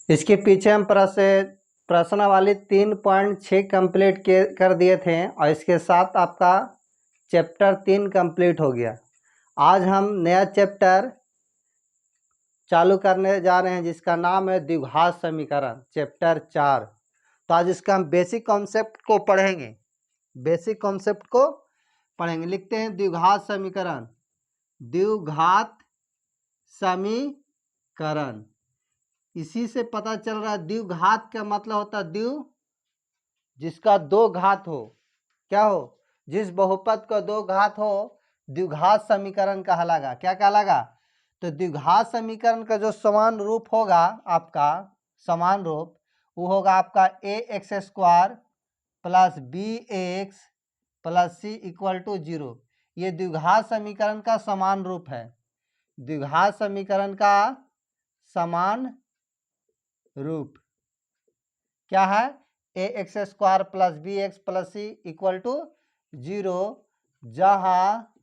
इसके पीछे हम प्रश्नावली 3.6 कंप्लीट कर दिए थे और इसके साथ आपका चैप्टर 3 कंप्लीट हो गया। आज हम नया चैप्टर चालू करने जा रहे हैं जिसका नाम है द्विघात समीकरण, चैप्टर 4। तो आज इसका हम बेसिक कॉन्सेप्ट को पढ़ेंगे। लिखते हैं द्विघात समीकरण। द्विघात समीकरण, इसी से पता चल रहा है द्विघात का मतलब होता है द्वि जिसका दो घात हो। क्या हो? जिस बहुपद का दो घात हो द्विघात समीकरण कहलागा। क्या कहलागा? तो द्विघात समीकरण का जो समान रूप होगा, आपका समान रूप वो होगा आपका ax² plus bx plus c equal to 0। ये द्विघात समीकरण का समान रूप है। द्विघात समीकरण का समान रूप क्या है? ax² plus bx plus c equal to 0, जहाँ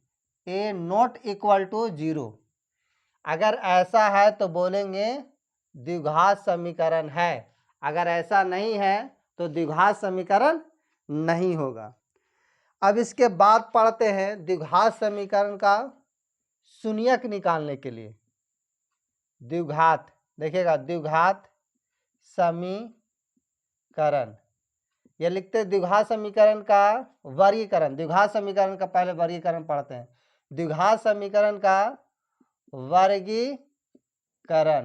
a नॉट इक्वल टू 0। अगर ऐसा है तो बोलेंगे द्विघात समीकरण है, अगर ऐसा नहीं है तो द्विघात समीकरण नहीं होगा। अब इसके बाद पढ़ते हैं द्विघात समीकरण का शून्यक निकालने के लिए। द्विघात, देखिएगा द्विघात समीकरण, ये लिखते हैं द्विघात समीकरण का वर्गीकरण। द्विघात समीकरण का पहले वर्गीकरण पढ़ते हैं। द्विघात समीकरण का वर्गीकरण,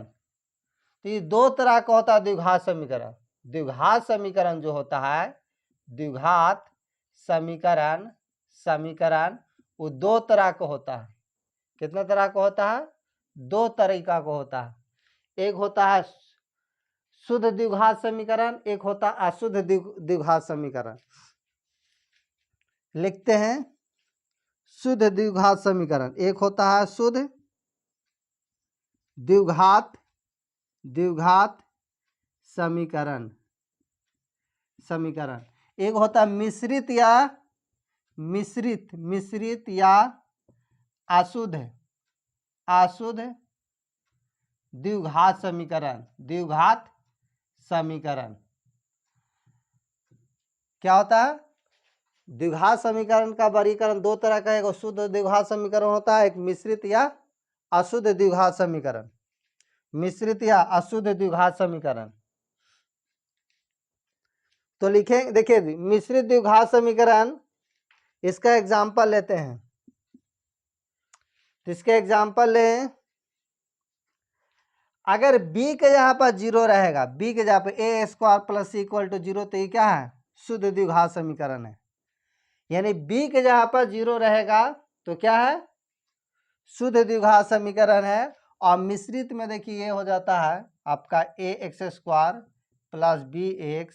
तो ये दो तरह का होता है द्विघात समीकरण। द्विघात समीकरण जो होता है, द्विघात समीकरण वो दो तरह का होता है। कितना तरह का होता है? दो तरीका का होता है। एक होता है शुद्ध द्विघात समीकरण, एक होता है अशुद्ध द्विघात समीकरण। लिखते हैं शुद्ध द्विघात समीकरण। एक होता है शुद्ध द्विघात समीकरण। एक होता है मिश्रित या अशुद्ध द्विघात समीकरण। क्या होता है? द्विघात समीकरण का वर्गीकरण दो तरह का है। एक शुद्ध द्विघात समीकरण होता है, एक मिश्रित या अशुद्ध द्विघात समीकरण। मिश्रित या अशुद्ध द्विघात समीकरण तो लिखें, देखिए मिश्रित द्विघात समीकरण, इसका एग्जाम्पल लेते हैं। तो इसके एग्जाम्पल लें, अगर b के जहां पर 0 रहेगा, b के जहां पर a² plus c equal to 0, तो ये क्या है? शुद्ध द्विघात समीकरण है। यानी b के जहां पर 0 रहेगा तो क्या है? शुद्ध द्विघात समीकरण है। और मिश्रित में देखिए ये हो जाता है आपका ax² plus bx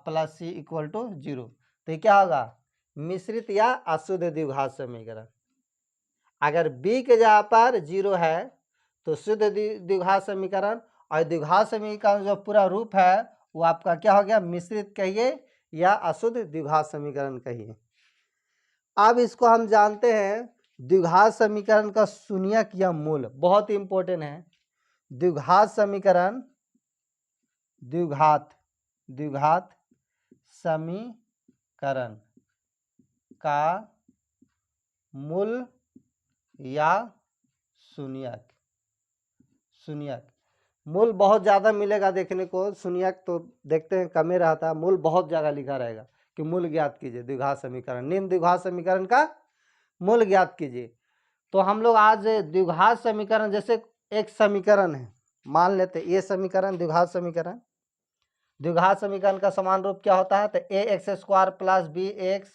plus c equal to 0। तो ये क्या होगा? मिश्रित या अशुद्ध द्विघात समीकरण। अगर b के जगह पर 0 है तो शुद्ध द्विघात समीकरण, और द्विघात समीकरण जो पूरा रूप है वो आपका क्या हो गया? मिश्रित कहिए या अशुद्ध द्विघात समीकरण कहिए। अब इसको हम जानते हैं द्विघात समीकरण का शून्यक या मूल, बहुत इंपॉर्टेंट है। द्विघात समीकरण, द्विघात समीकरण का मूल या शून्यक। मूल बहुत ज़्यादा मिलेगा देखने को, शून्यक तो देखते हैं कम ही रहता है। मूल बहुत जगह लिखा रहेगा कि मूल ज्ञात कीजिए द्विघात समीकरण, निम्न द्विघात समीकरण का मूल ज्ञात कीजिए। तो हम लोग आज द्विघात समीकरण, जैसे एक समीकरण है, मान लेते ये समीकरण द्विघात समीकरण। द्विघात समीकरण का समान रूप क्या होता है? तो ax² plus bx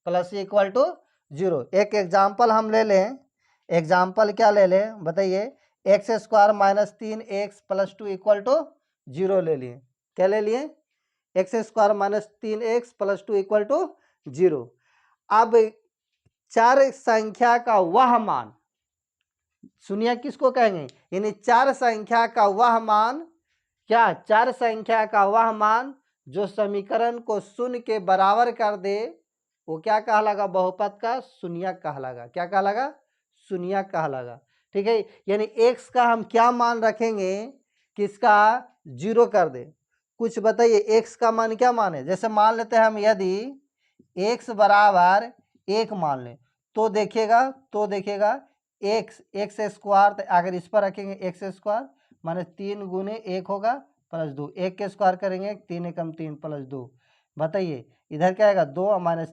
plus c equal to 0। एक एग्जाम्पल हम ले लें। एग्जाम्पल क्या ले लें बताइए? x² minus 3x plus 2 equal to 0 ले लिए। क्या ले लिए? x² minus 3x plus 2 equal to 0। अब चार संख्या का वह मान, शून्य किसको कहेंगे? यानी चार संख्या का वह मान, क्या? चार संख्या का वह मान जो समीकरण को शून्य के बराबर कर दे वो क्या कहलागा? बहुपद का शून्यक कहलागा। क्या कहलागा? शून्यक कहलागा। ठीक है। यानी x का हम क्या मान रखेंगे? किसका 0 कर दे। कुछ बताइए x का मान क्या मान है। जैसे मान लेते हैं हम यदि x बराबर 1 मान लें तो देखिएगा एक्स स्क्वायर, अगर इस पर रखेंगे एक्स स्क्वायर माने 3 गुने 1 होगा प्लस 2, 1 के स्क्वायर करेंगे 3 एकम 3 प्लस 2। बताइए इधर क्या आएगा 2 माइनस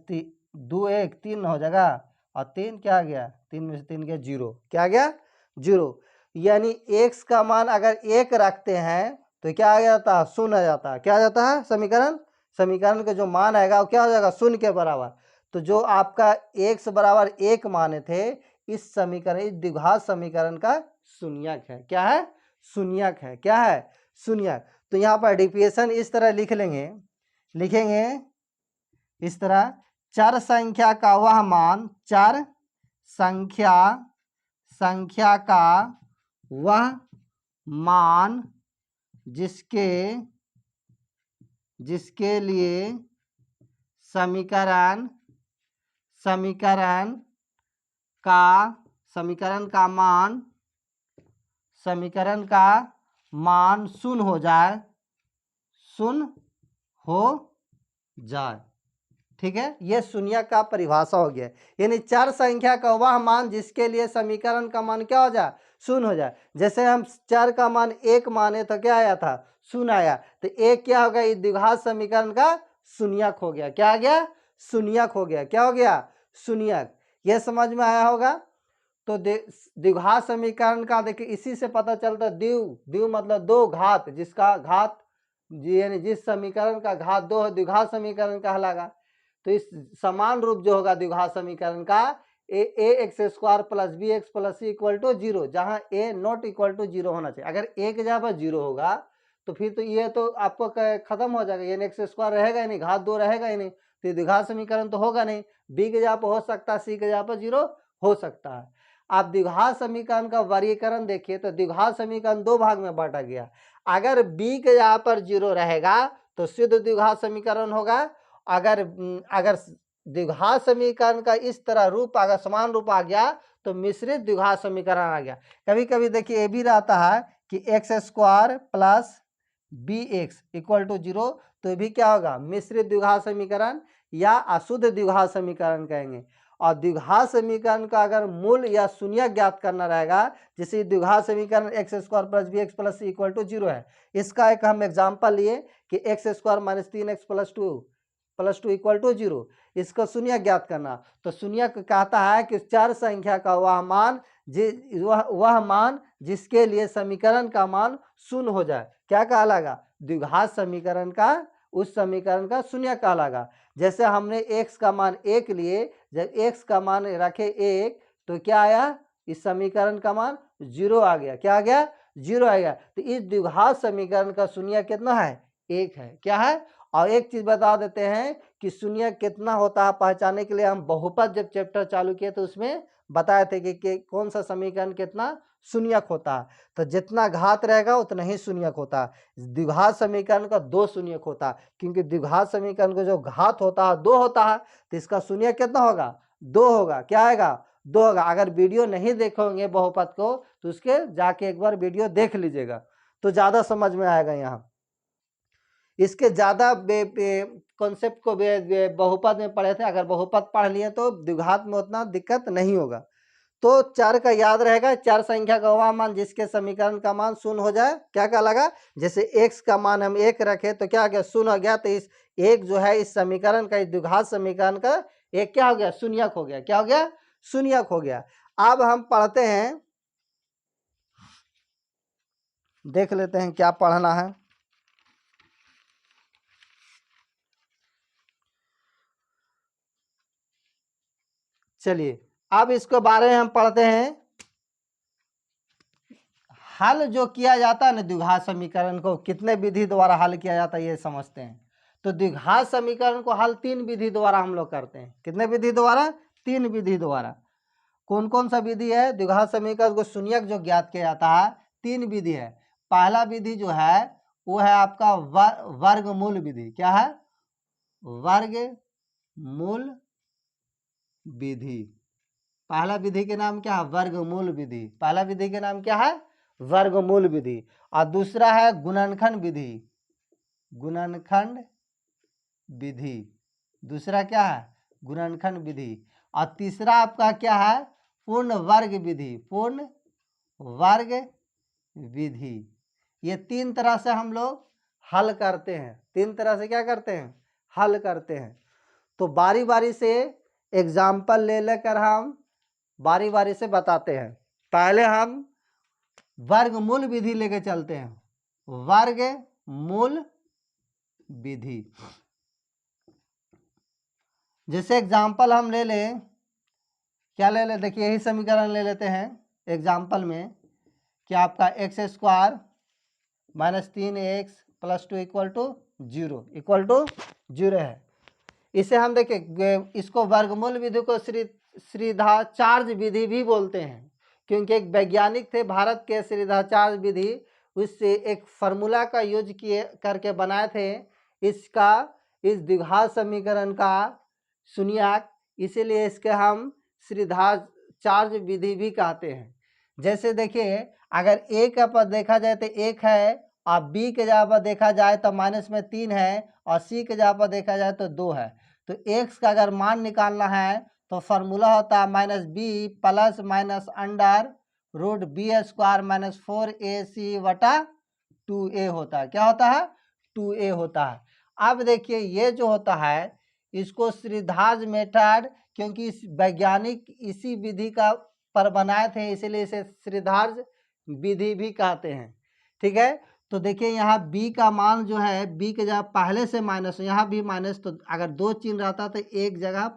2 1 3 हो जाएगा और 3 क्या आ गया, 3 में से 3 गया 0, क्या आ गया 0। यानी x का मान अगर 1 रखते हैं तो क्या आ जाता है, शून्य आ जाता है। क्या आ जाता है समीकरण का जो मान आएगा वो क्या हो जाएगा, शून्य के बराबर। तो जो आपका x बराबर 1 माने थे इस समीकरण, इस द्विघात समीकरण का शून्यक है। क्या है, शून्यक है। क्या है, शून्यक। तो यहाँ पर डिफिनेशन इस तरह लिखेंगे इस तरह, चर संख्या का वह मान, चर संख्या का वह मान जिसके लिए समीकरण का मान शून्य हो जाए। ठीक है, यह शून्य का परिभाषा हो गया। यानी चर संख्या का वह मान जिसके लिए समीकरण का मान क्या हो जाए, शून्य हो जाए। जैसे हम चर का मान 1 माने तो क्या आया था, शून्य आया, तो 1 क्या हो गया, इस द्विघात समीकरण का शून्यक हो गया। क्या आ गया, शून्यक हो गया। क्या हो गया, शून्यक। यह समझ में आया होगा। तो द्विघात समीकरण का देखिए इसी से पता चलता है, द्विव मतलब दो घात, जिसका घात यानी जिस समीकरण का घात 2 है द्विघात समीकरण कहलागा। तो इस समान रूप जो होगा द्विघात समीकरण का, A X square plus B x plus C equal to 0, जहां ए नॉट इक्वल टू 0 होना चाहिए। अगर ए के जगह पर 0 होगा तो फिर तो ये तो आपको खत्म हो जाएगा, यानी एक्स स्क्वायर रहेगा ही नहीं, घात 2 रहेगा ही नहीं, तो द्विघात समीकरण तो होगा नहीं। बी के जगह पर हो सकता है, सी के जगह पर 0 हो सकता है। आप द्विघात समीकरण का वर्गीकरण देखिए तो द्विघात समीकरण 2 भाग में बांटा गया। अगर बी के जगह पर 0 रहेगा तो शुद्ध द्विघात समीकरण होगा। अगर द्विघात समीकरण का इस तरह रूप अगर समान रूप आ गया तो मिश्रित द्विघात समीकरण आ गया। कभी कभी देखिए ये भी रहता है कि x square plus B x equal to 0, तो भी क्या होगा, मिश्रित द्विघात समीकरण या अशुद्ध द्विघात समीकरण कहेंगे। और द्विघात समीकरण का अगर मूल या शून्य ज्ञात करना रहेगा, जैसे द्विघात समीकरण x square plus B x plus C equal to 0 है, इसका एक हम एग्जांपल लिए कि x square minus 3x plus two equal to 0, इसका शून्य ज्ञात करना। तो शून्य कहता है कि चर संख्या का वह मान जिसके लिए समीकरण का मान शून्य हो जाए, क्या कहलागा, द्विघात समीकरण का, उस समीकरण का शून्य कहलागा। जैसे हमने x का मान 1 लिए, जब x का मान रखे 1 तो क्या आया, इस समीकरण का मान 0 आ गया। क्या आ गया, 0 आ गया। तो इस द्विघात समीकरण का शून्य कितना है, 1 है। क्या है, और एक चीज बता देते हैं कि शून्य कितना होता है पहचानने के लिए हम बहुपद जब चैप्टर चालू किए तो उसमें बताए थे कि कौन सा समीकरण कितना शून्यक होता है। तो जितना घात रहेगा उतना ही शून्यक होता है। द्विघात समीकरण का 2 शून्यक होता है, क्योंकि द्विघात समीकरण का जो घात होता है 2 होता है, तो इसका शून्यक कितना होगा, 2 होगा। क्या आएगा, 2 होगा। अगर वीडियो नहीं देखोगे बहुपद को तो उसके जाके एक बार वीडियो देख लीजिएगा तो ज्यादा समझ में आएगा। यहाँ इसके ज्यादा कॉन्सेप्ट को बहुपद में पढ़े थे, अगर बहुपद पढ़ लिए तो द्विघात में उतना दिक्कत नहीं होगा। तो चर का याद रहेगा, चर संख्या का वह मान जिसके समीकरण का मान शून्य हो जाए, क्या कहलागा। जैसे x का मान हम 1 रखे तो क्या हो गया, शून्य हो गया। तो इस 1 जो है इस समीकरण का, इस द्विघात समीकरण का एक क्या हो गया, शून्यक हो गया। क्या हो गया, शून्यक हो गया। अब हम पढ़ते हैं, देख लेते हैं क्या पढ़ना है। चलिए अब इसके बारे में हम पढ़ते हैं। हल जो किया जाता है ना द्विघात समीकरण को, कितने विधि द्वारा हल किया जाता है ये समझते हैं। तो द्विघात समीकरण को हल 3 विधि द्वारा हम लोग करते हैं। कितने विधि द्वारा, 3 विधि द्वारा। कौन कौन सा विधि है, द्विघात समीकरण को शून्यक जो ज्ञात किया जाता है, 3 विधि है। पहला विधि जो है वो है आपका वर्गमूल विधि। क्या है, वर्गमूल विधि। पहला विधि के नाम क्या है, वर्गमूल विधि। पहला विधि के नाम क्या है, वर्गमूल विधि, और दूसरा है गुणनखंड विधि, गुणनखंड विधि, दूसरा क्या है गुणनखंड विधि, और तीसरा आपका क्या है पूर्ण वर्ग विधि, पूर्ण वर्ग विधि। ये तीन तरह से हम लोग हल करते हैं, तीन तरह से क्या करते हैं हल करते हैं। तो बारी बारी से एग्जाम्पल ले लेकर हम बारी बारी से बताते हैं। पहले हम वर्गमूल विधि लेके चलते हैं, वर्गमूल विधि। जैसे एग्जाम्पल हम ले लें, क्या ले ले, देखिए यही समीकरण ले लेते हैं एग्जाम्पल में कि आपका x square minus 3x plus 2 equal to zero है। इसे हम देखें, इसको वर्गमूल विधि को श्रीधाचार्य विधि भी बोलते हैं, क्योंकि एक वैज्ञानिक थे भारत के श्रीधाचार्य विधि, उससे एक फार्मूला का यूज किए करके बनाए थे इसका, इस द्विघात समीकरण का शून्याक, इसीलिए इसके हम श्रीधाचार्य विधि भी कहते हैं। जैसे देखिए अगर a का पद देखा जाए तो 1 है, और b के जगह पर देखा जाए तो माइनस में 3 है, और c के जगह पर देखा जाए तो 2 है। तो x का अगर मान निकालना है तो फार्मूला होता है minus b plus minus under root b square minus 4ac बटा 2a होता है। क्या होता है 2a होता है। अब देखिए ये जो होता है इसको श्रीधाज मेथड, क्योंकि इस वैज्ञानिक इसी विधि का पर बनाए थे, इसीलिए इसे श्रीधाज विधि भी कहते हैं। ठीक है, तो देखिए यहाँ b का मान जो है, b के जगह पहले से माइनस, यहाँ भी माइनस, तो अगर दो चिन्ह रहता तो एक जगह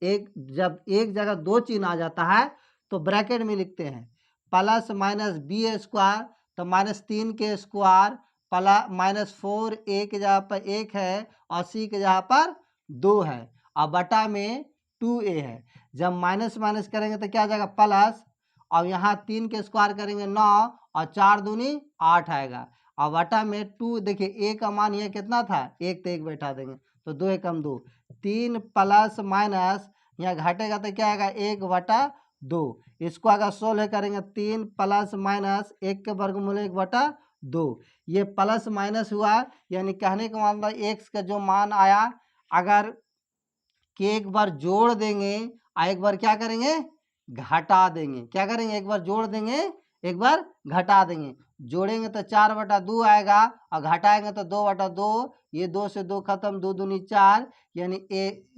जब एक जगह दो चिन्ह आ जाता है तो ब्रैकेट में लिखते हैं प्लस माइनस बी स्क्वायर, तो माइनस 3 के स्क्वायर प्लस माइनस 4a के जगह पर 1 है और c के जगह पर 2 है, और बटा में 2a है। जब माइनस माइनस करेंगे तो क्या आ जाएगा प्लस, और यहाँ 3 के स्क्वायर करेंगे 9 और 4 दूनी 8 आएगा, और बटा में 2। देखिए a का मान ये कितना था 1, तो 1 बैठा देंगे तो 2 1 कम 2, 3 प्लस माइनस यहाँ घटेगा तो क्या आएगा 1 बटा 2। इसको अगर सोल्व करेंगे 3 प्लस माइनस 1 के वर्गमूल 1 बटा 2, ये प्लस माइनस हुआ, यानी कहने का मतलब x का जो मान आया, अगर कि एक बार जोड़ देंगे और एक बार क्या करेंगे घटा देंगे, क्या करेंगे एक बार जोड़ देंगे एक बार घटा देंगे। जोड़ेंगे तो 4 बटा 2 आएगा और घटाएंगे तो 2 बटा 2, ये 2 से 2 खत्म, 2 दूनी 4, यानी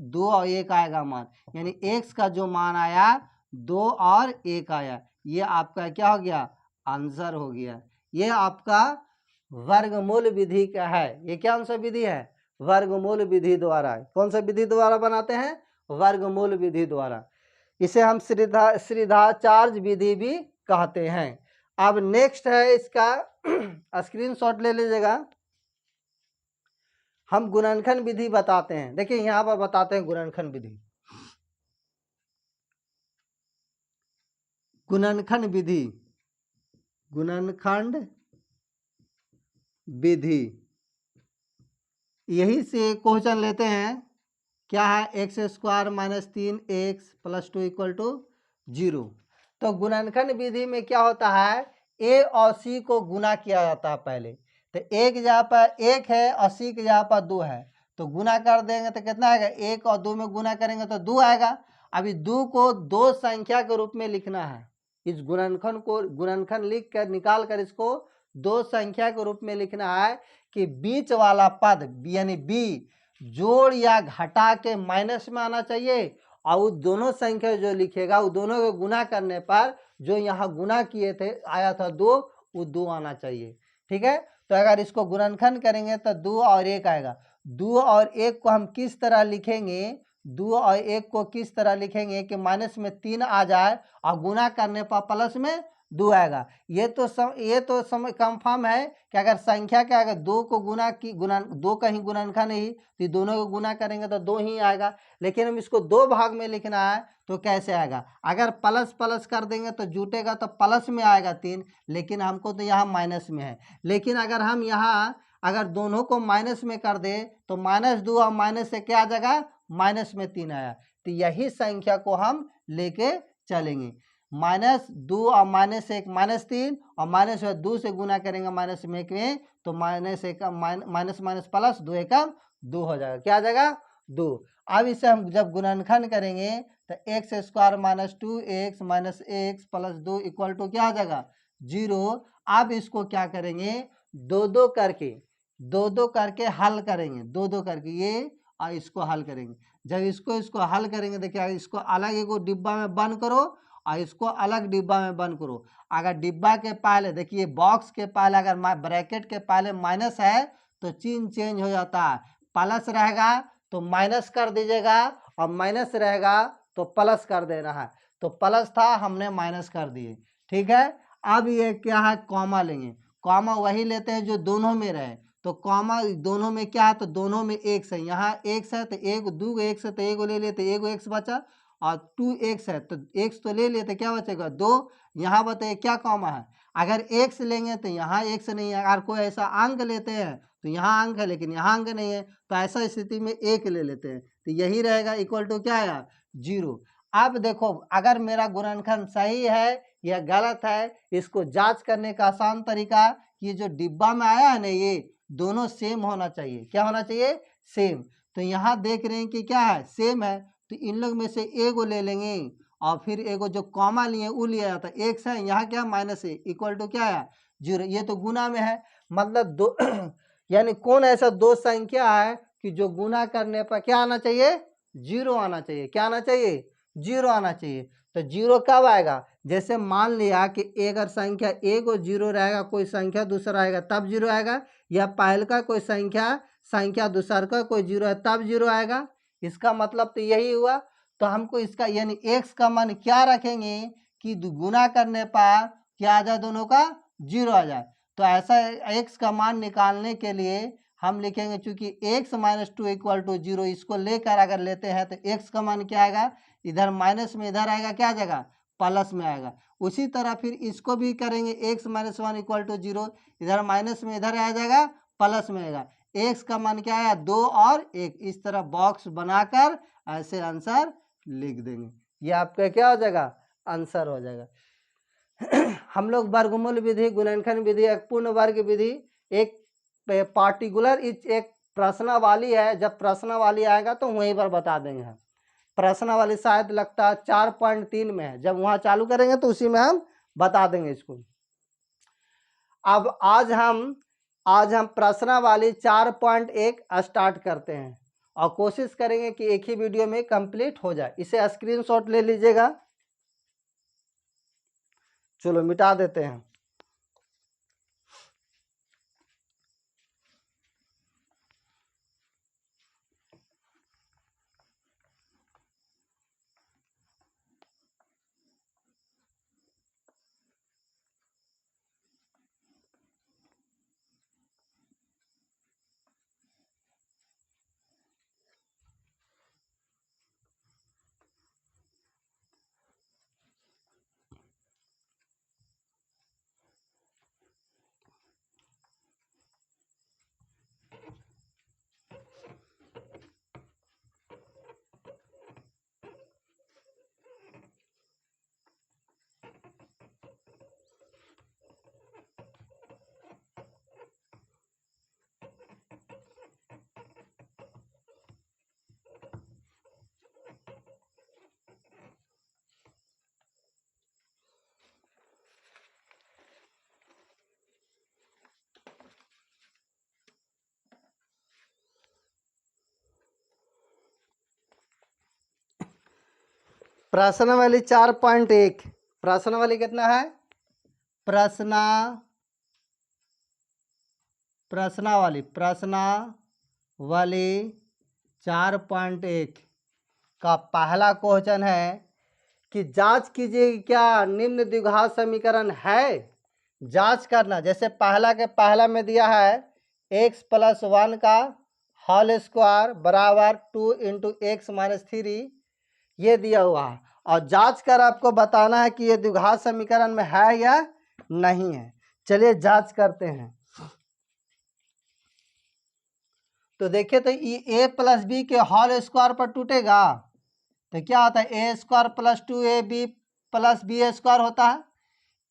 2 और 1 आएगा मान, यानी x का जो मान आया 2 और 1 आया, ये आपका क्या हो गया आंसर हो गया। ये आपका वर्गमूल विधि का है। ये क्या सा विधि है वर्गमूल विधि द्वारा। कौन सा विधि द्वारा बनाते हैं वर्गमूल विधि द्वारा। इसे हम श्रीधाचार्य विधि भी कहते हैं। अब नेक्स्ट है इसका स्क्रीनशॉट ले लीजिएगा, हम गुणनखंड विधि बताते हैं। देखिए यहाँ पर बताते हैं गुणनखंड विधि। गुणनखंड विधि, गुणनखंड विधि, यही से क्वेश्चन लेते हैं। क्या है x square minus 3x plus 2 equal to 0। तो गुणनखंड विधि में क्या होता है a और c को गुना किया जाता है पहले, तो a की जगह पर 1 है और c की जगह पर 2 है, तो गुना कर देंगे तो कितना आएगा 1 और 2 में गुना करेंगे तो 2 आएगा। अभी 2 को दो संख्या के रूप में लिखना है, इस गुणनखंड को गुणनखंड लिख कर निकाल कर इसको दो संख्या के रूप में लिखना है कि बीच वाला पद यानी b जोड़ या घटा के माइनस में आना चाहिए, और वो दोनों संख्या जो लिखेगा वो दोनों को गुना करने पर जो यहाँ गुना किए थे आया था 2, वो 2 आना चाहिए। ठीक है, तो अगर इसको गुणनखंड करेंगे तो 2 और 1 आएगा। 2 और 1 को हम किस तरह लिखेंगे, 2 और 1 को किस तरह लिखेंगे कि माइनस में 3 आ जाए और गुना करने पर प्लस में 2 आएगा। ये तो समय कंफर्म है कि अगर संख्या के अगर 2 को गुना की 2 का ही गुणनखंड ही, तो दोनों को गुना करेंगे तो 2 ही आएगा। लेकिन हम इसको दो भाग में लिखना है तो कैसे आएगा, अगर प्लस प्लस कर देंगे तो जुटेगा तो प्लस में आएगा 3, लेकिन हमको तो यहाँ माइनस में है। लेकिन अगर हम यहाँ अगर दोनों को माइनस में कर दे तो -2 और माइनस से क्या आ जाएगा -3 आया। तो यही संख्या को हम लेके चलेंगे। -2 और -1 -3 और -2 से गुना करेंगे -1 में तो -1 माइनस माइनस प्लस 2 एकम 2 हो जाएगा। क्या आ जाएगा? 2। अब इसे हम जब गुणनखंड करेंगे तो x square -2 x minus x plus 2 equal to क्या आ जाएगा? 0। अब इसको क्या करेंगे? दो दो करके हल करेंगे, दो दो करके ये और इसको हल करेंगे। जब इसको हल करेंगे देखिए, इसको अलग एक डिब्बा में बंद करो और इसको अलग डिब्बा में बंद करो। अगर डिब्बा के पहले देखिए बॉक्स के पहले अगर ब्रैकेट के पहले माइनस है तो चिन्ह चेंज हो जाता है, प्लस रहेगा तो माइनस कर दीजिएगा और माइनस रहेगा तो प्लस कर देना है। तो प्लस था हमने माइनस कर दिए, ठीक है। अब ये क्या है? कॉमा लेंगे। कॉमा वही लेते हैं जो दोनों में रहे, तो कॉमा दोनों में क्या है? तो दोनों में एक्स है, यहाँ एक्स है तो एक दो एक्स है तो एक ले लेते, एक एक्स बचा और 2x है तो x तो ले लेते, क्या बचेगा? 2। यहाँ बताइए क्या कॉमा है? अगर x लेंगे तो यहाँ x नहीं है, अगर कोई ऐसा अंक लेते हैं तो यहाँ अंक है लेकिन यहाँ अंक नहीं है, तो ऐसा स्थिति में 1 ले लेते हैं, तो यही रहेगा इक्वल टू क्या है? 0। अब देखो अगर मेरा गुणनखंड सही है या गलत है, इसको जांच करने का आसान तरीका, ये जो डिब्बा में आया है ना ये दोनों सेम होना चाहिए। क्या होना चाहिए? सेम। तो यहाँ देख रहे हैं कि क्या है? सेम है, तो इन लोग में से एगो ले लेंगे और फिर एगो जो कॉमा लिए वो लिया जाता है, एक्स है यहाँ क्या माइनस है इक्वल टू क्या है? 0। ये तो गुना में है, मतलब दो यानी कौन ऐसा दो संख्या है कि जो गुना करने पर क्या आना चाहिए? 0 आना चाहिए। क्या आना चाहिए? 0 आना चाहिए। तो 0 कब आएगा? जैसे मान लिया कि अगर संख्या एक और 0 रहेगा, कोई संख्या दूसरा आएगा तब 0 आएगा, या पहल का कोई संख्या दूसरा का कोई 0 है तब 0 आएगा। इसका मतलब तो यही हुआ। तो हमको इसका यानी x का मान क्या रखेंगे कि गुना करने पर क्या आ जाए? दोनों का 0 आ जाए। तो ऐसा x का मान निकालने के लिए हम लिखेंगे, चूंकि x माइनस 2 इक्वल टू 0, इसको लेकर अगर लेते हैं तो x का मान क्या आएगा? इधर माइनस में इधर आएगा, क्या आ जाएगा? प्लस में आएगा। उसी तरह फिर इसको भी करेंगे, x माइनस 1 इक्वल टू 0, इधर माइनस में इधर आ जाएगा प्लस में आएगा। x का मान क्या है? 2 और 1। इस तरह बॉक्स बनाकर ऐसे आंसर लिख देंगे, ये आपका क्या हो जाएगा? आंसर हो जाएगा। हम लोग वर्गमूल विधि, गुणनखंड विधि, एक पूर्ण वर्ग विधि, एक पार्टिकुलर एक प्रश्नावली है, जब प्रश्नावली आएगा तो वहीं पर बता देंगे हम। प्रश्नावली शायद लगता है 4.3 में है, जब वहां चालू करेंगे तो उसी में हम बता देंगे इसको। अब आज हम प्रश्नावली 4.1 स्टार्ट करते हैं और कोशिश करेंगे कि एक ही वीडियो में कंप्लीट हो जाए। इसे स्क्रीनशॉट ले लीजिएगा। चलो मिटा देते हैं। प्रश्नावली 4.1, प्रश्नावली कितना है? प्रश्नावली 4.1 का पहला क्वेश्चन है कि जांच कीजिए क्या निम्न द्विघात समीकरण है। जांच करना, जैसे पहला में दिया है x + 1 का होल स्क्वायर बराबर 2 × x - 3, ये दिया हुआ है, और जांच कर आपको बताना है कि ये द्विघात समीकरण में है या नहीं है। चलिए जांच करते हैं। तो देखिए, तो ये a + b के होल स्क्वायर पर टूटेगा तो क्या होता है? a² + 2ab plus b square होता है।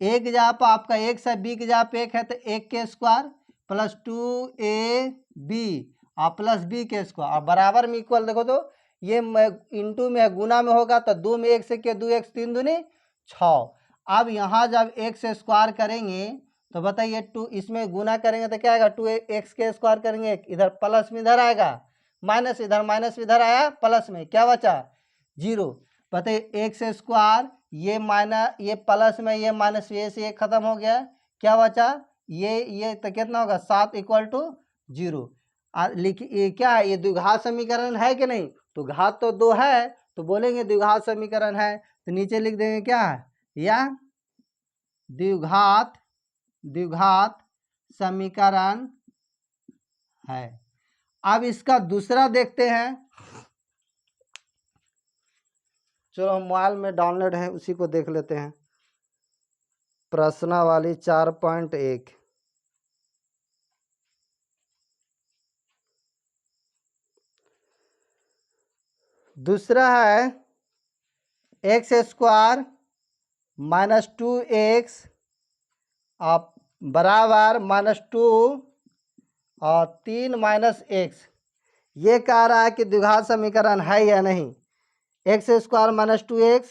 ए की जगह पर आपका एक से बी की जगह पे एक है तो एक के स्क्वायर प्लस 2ab और प्लस बी के स्क्वायर और बराबर में इक्वल। देखो तो ये इंटू में गुना में होगा तो 2 में 1 से के 2 x 3 दूनी 6। अब यहाँ जब x स्क्वायर करेंगे तो बताइए 2 इसमें गुना करेंगे तो क्या आएगा 2x के स्क्वायर करेंगे इधर प्लस में इधर आएगा माइनस इधर माइनस इधर आया प्लस में क्या बचा 0। बताइए एक्स स्क्वायर ये माइनस ये प्लस में ये माइनस ये से ये खत्म हो गया क्या बचा ये तो कितना होगा 7 इक्वल टू 0। लिखिए क्या है ये द्विघात समीकरण है कि नहीं, तो घात तो 2 है तो बोलेंगे द्विघात समीकरण है तो नीचे लिख देंगे क्या है या द्विघात समीकरण है। अब इसका दूसरा देखते हैं, चलो मोबाइल में डाउनलोड है उसी को देख लेते हैं। प्रश्नावली 4.1 दूसरा है एक्स स्क्वायर माइनस 2x बराबर -2 और 3 माइनस एक्स। ये कह रहा है कि द्विघात समीकरण है या नहीं। एक्स स्क्वायर माइनस 2x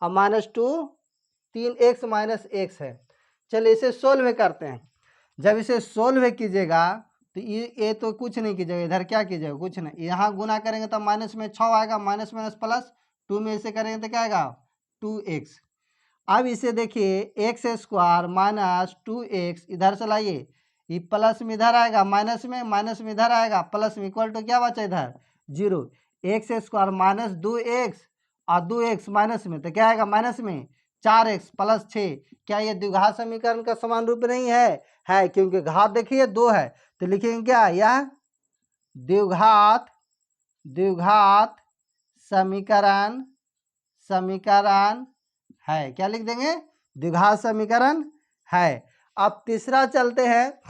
और -2 3x माइनस एक्स है। चलिए इसे सोल्व करते हैं। जब इसे सोल्व कीजिएगा तो ये तो कुछ नहीं कीजिएगा, इधर क्या कीजिएगा कुछ नहीं, यहाँ गुना करेंगे तो माइनस में 6 आएगा माइनस माइनस प्लस 2 में इसे करेंगे तो क्या आएगा 2x। अब इसे देखिए एक्स स्क्वायर माइनस 2x इधर से लाइए ये प्लस में इधर आएगा माइनस में इधर आएगा प्लस में इक्वल टू क्या बचा इधर 0। एक्स स्क्वायर माइनस 2x और 2x माइनस में तो क्या आएगा माइनस में 4x प्लस 6। क्या ये द्विघात समीकरण का समान रूप नहीं है क्योंकि घात देखिए 2 है तो लिखेंगे क्या यह द्विघात समीकरण है। क्या लिख देंगे द्विघात समीकरण है। अब तीसरा चलते हैं,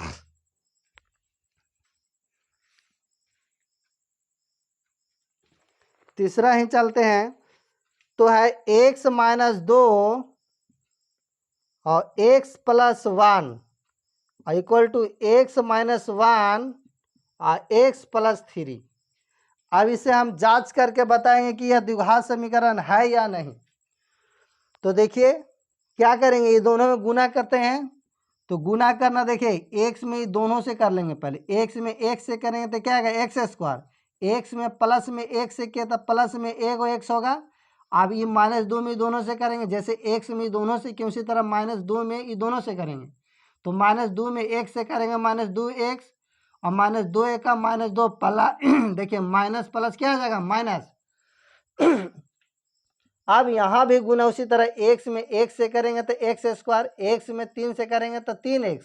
तीसरा ही चलते हैं तो है x माइनस 2 और x plus 1 equal to x minus 1 और x प्लस 3। अब इसे हम जांच करके बताएंगे कि यह द्विघात समीकरण है या नहीं। तो देखिए क्या करेंगे ये दोनों में गुना करते हैं तो गुना करना देखिए x में दोनों से कर लेंगे। पहले x में x से करेंगे तो क्या आएगा एक्स स्क्वायर, x में प्लस में 1 से किया तो प्लस में 1 और x होगा। अब ये -2 में दोनों से करेंगे जैसे x में दोनों से क्यों उसी तरह -2 में ये दोनों से करेंगे तो -2 में 1 से करेंगे -2x और -2 1 का -2 प्लस देखिए माइनस प्लस क्या आ जाएगा माइनस। अब यहाँ भी गुना उसी तरह x में 1 से करेंगे तो एक्स स्क्वायर, x में 3 से करेंगे तो 3x।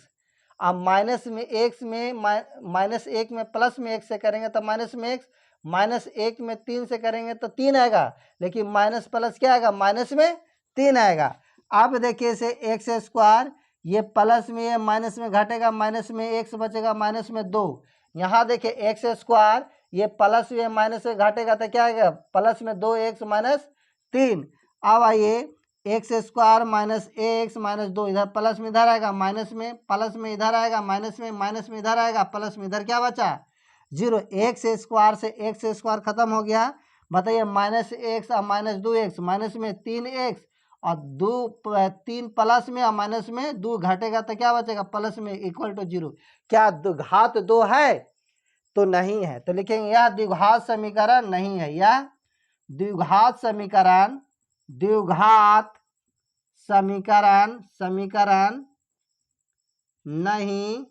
अब माइनस में x में -1 में प्लस में 1 से करेंगे तो माइनस में x, -1 में 3 से करेंगे तो 3 आएगा लेकिन माइनस प्लस क्या आएगा माइनस में 3 आएगा। अब देखिए इसे एक्स स्क्वायर ये प्लस में ये माइनस में घटेगा माइनस में x बचेगा माइनस में 2। यहाँ देखिए एक्स स्क्वायर ये प्लस में माइनस में घटेगा तो क्या आएगा प्लस में 2x माइनस 3। अब आइए x square minus x minus 2 इधर प्लस में इधर आएगा माइनस में प्लस में इधर आएगा माइनस में इधर आएगा प्लस में इधर क्या बचा 0। एक्स स्क्वायर से एक्स स्क्वायर खत्म हो गया। बताइए -x और -2x माइनस में 3x और 3 प्लस में और माइनस में 2 घटेगा तो क्या बचेगा प्लस में इक्वल टू 0। क्या घात 2 है तो नहीं है तो लिखेंगे यह द्विघात समीकरण नहीं है, यह द्विघात समीकरण नहीं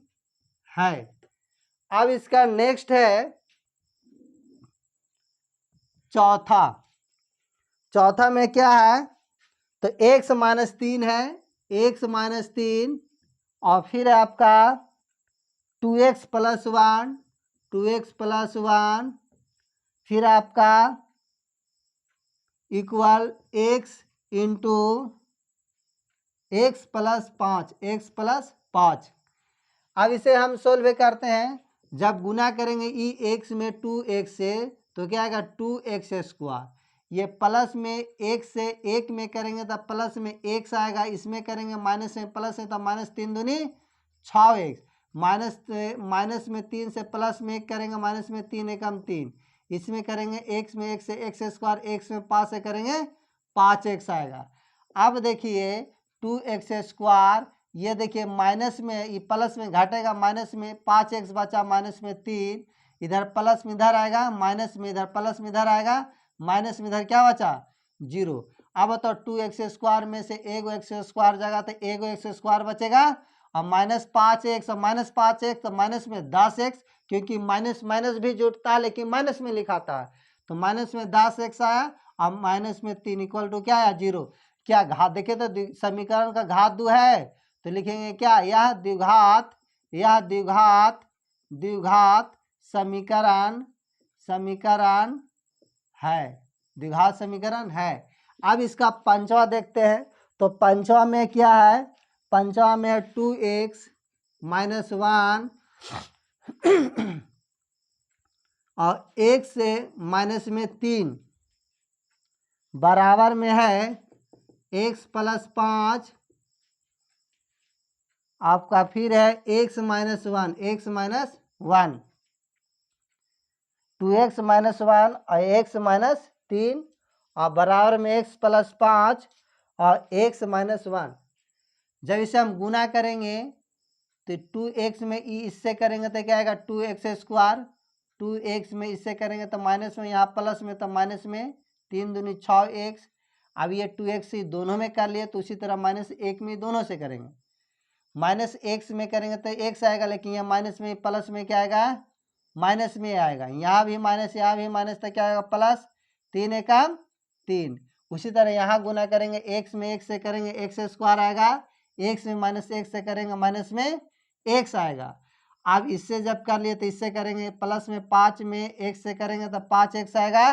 है। अब इसका नेक्स्ट है चौथा में क्या है तो x माइनस 3 है, x माइनस 3 और फिर आपका 2x प्लस 1 फिर आपका equal x into x plus 5। अब इसे हम सोल्व करते हैं। जब गुना करेंगे ई x में 2x से तो क्या आएगा 2x स्क्वायर, ये प्लस में एक से एक में करेंगे तो प्लस में एक्स आएगा, इसमें करेंगे माइनस में प्लस है तो माइनस 3 दूनी 6 एक्स, माइनस में 3 से प्लस में एक करेंगे, माइनस में 3 एकम 3, इसमें करेंगे एक्स में एक से एक्स स्क्वायर, एक्स में 5 से करेंगे 5 एक्स आएगा। अब देखिए 2x स्क्वायर, ये देखिए माइनस में ये प्लस में घटेगा, माइनस में 5 एक्स बचा, माइनस में 3, इधर प्लस में इधर आएगा, माइनस में इधर प्लस में इधर आएगा, माइनस में इधर क्या बचा 0। अब बताओ 2x स्क्वायर में से एक एक्स स्क्वायर जगह तो एक एक्स स्क्वायर बचेगा, और माइनस 5 एक्स और माइनस 5 एक्स तो माइनस में 10 एक्स, क्योंकि माइनस माइनस भी जुड़ता है लेकिन माइनस में लिखाता है, तो माइनस में 10 एक्स आया और माइनस में 3 इक्वल टू क्या आया 0। क्या घात देखे तो समीकरण का घात 2 है तो लिखेंगे क्या, यह द्विघात द्विघात समीकरण है, द्विघात समीकरण है। अब इसका पंचवा देखते हैं, तो पंचवा में क्या है, पंचवा में 2x माइनस 1 और 1 से माइनस में 3 बराबर में है x प्लस 5, आपका फिर है x minus 1, x minus 1, 2x minus 1 और x माइनस 3 और बराबर में x प्लस 5 और x माइनस 1। जब इसे हम गुना करेंगे तो 2x में इससे करेंगे तो क्या आएगा 2x स्क्वायर, 2x में इससे करेंगे तो माइनस में, यहाँ प्लस में तो माइनस में 3 दूनी 6x। अब ये 2x दोनों में कर लिए तो उसी तरह माइनस 1 में दोनों से करेंगे, माइनस x में करेंगे तो x आएगा, लेकिन यहाँ माइनस में प्लस में क्या आएगा माइनस में आएगा, यहाँ भी माइनस यहाँ भी माइनस, तो क्या आएगा प्लस 3 एकम 3। उसी तरह यहाँ गुना करेंगे x में x से करेंगे x स्क्वायर आएगा, x में माइनस x से करेंगे माइनस में x आएगा। अब इससे जब कर लिए तो इससे करेंगे प्लस में 5 में x से करेंगे तो 5x आएगा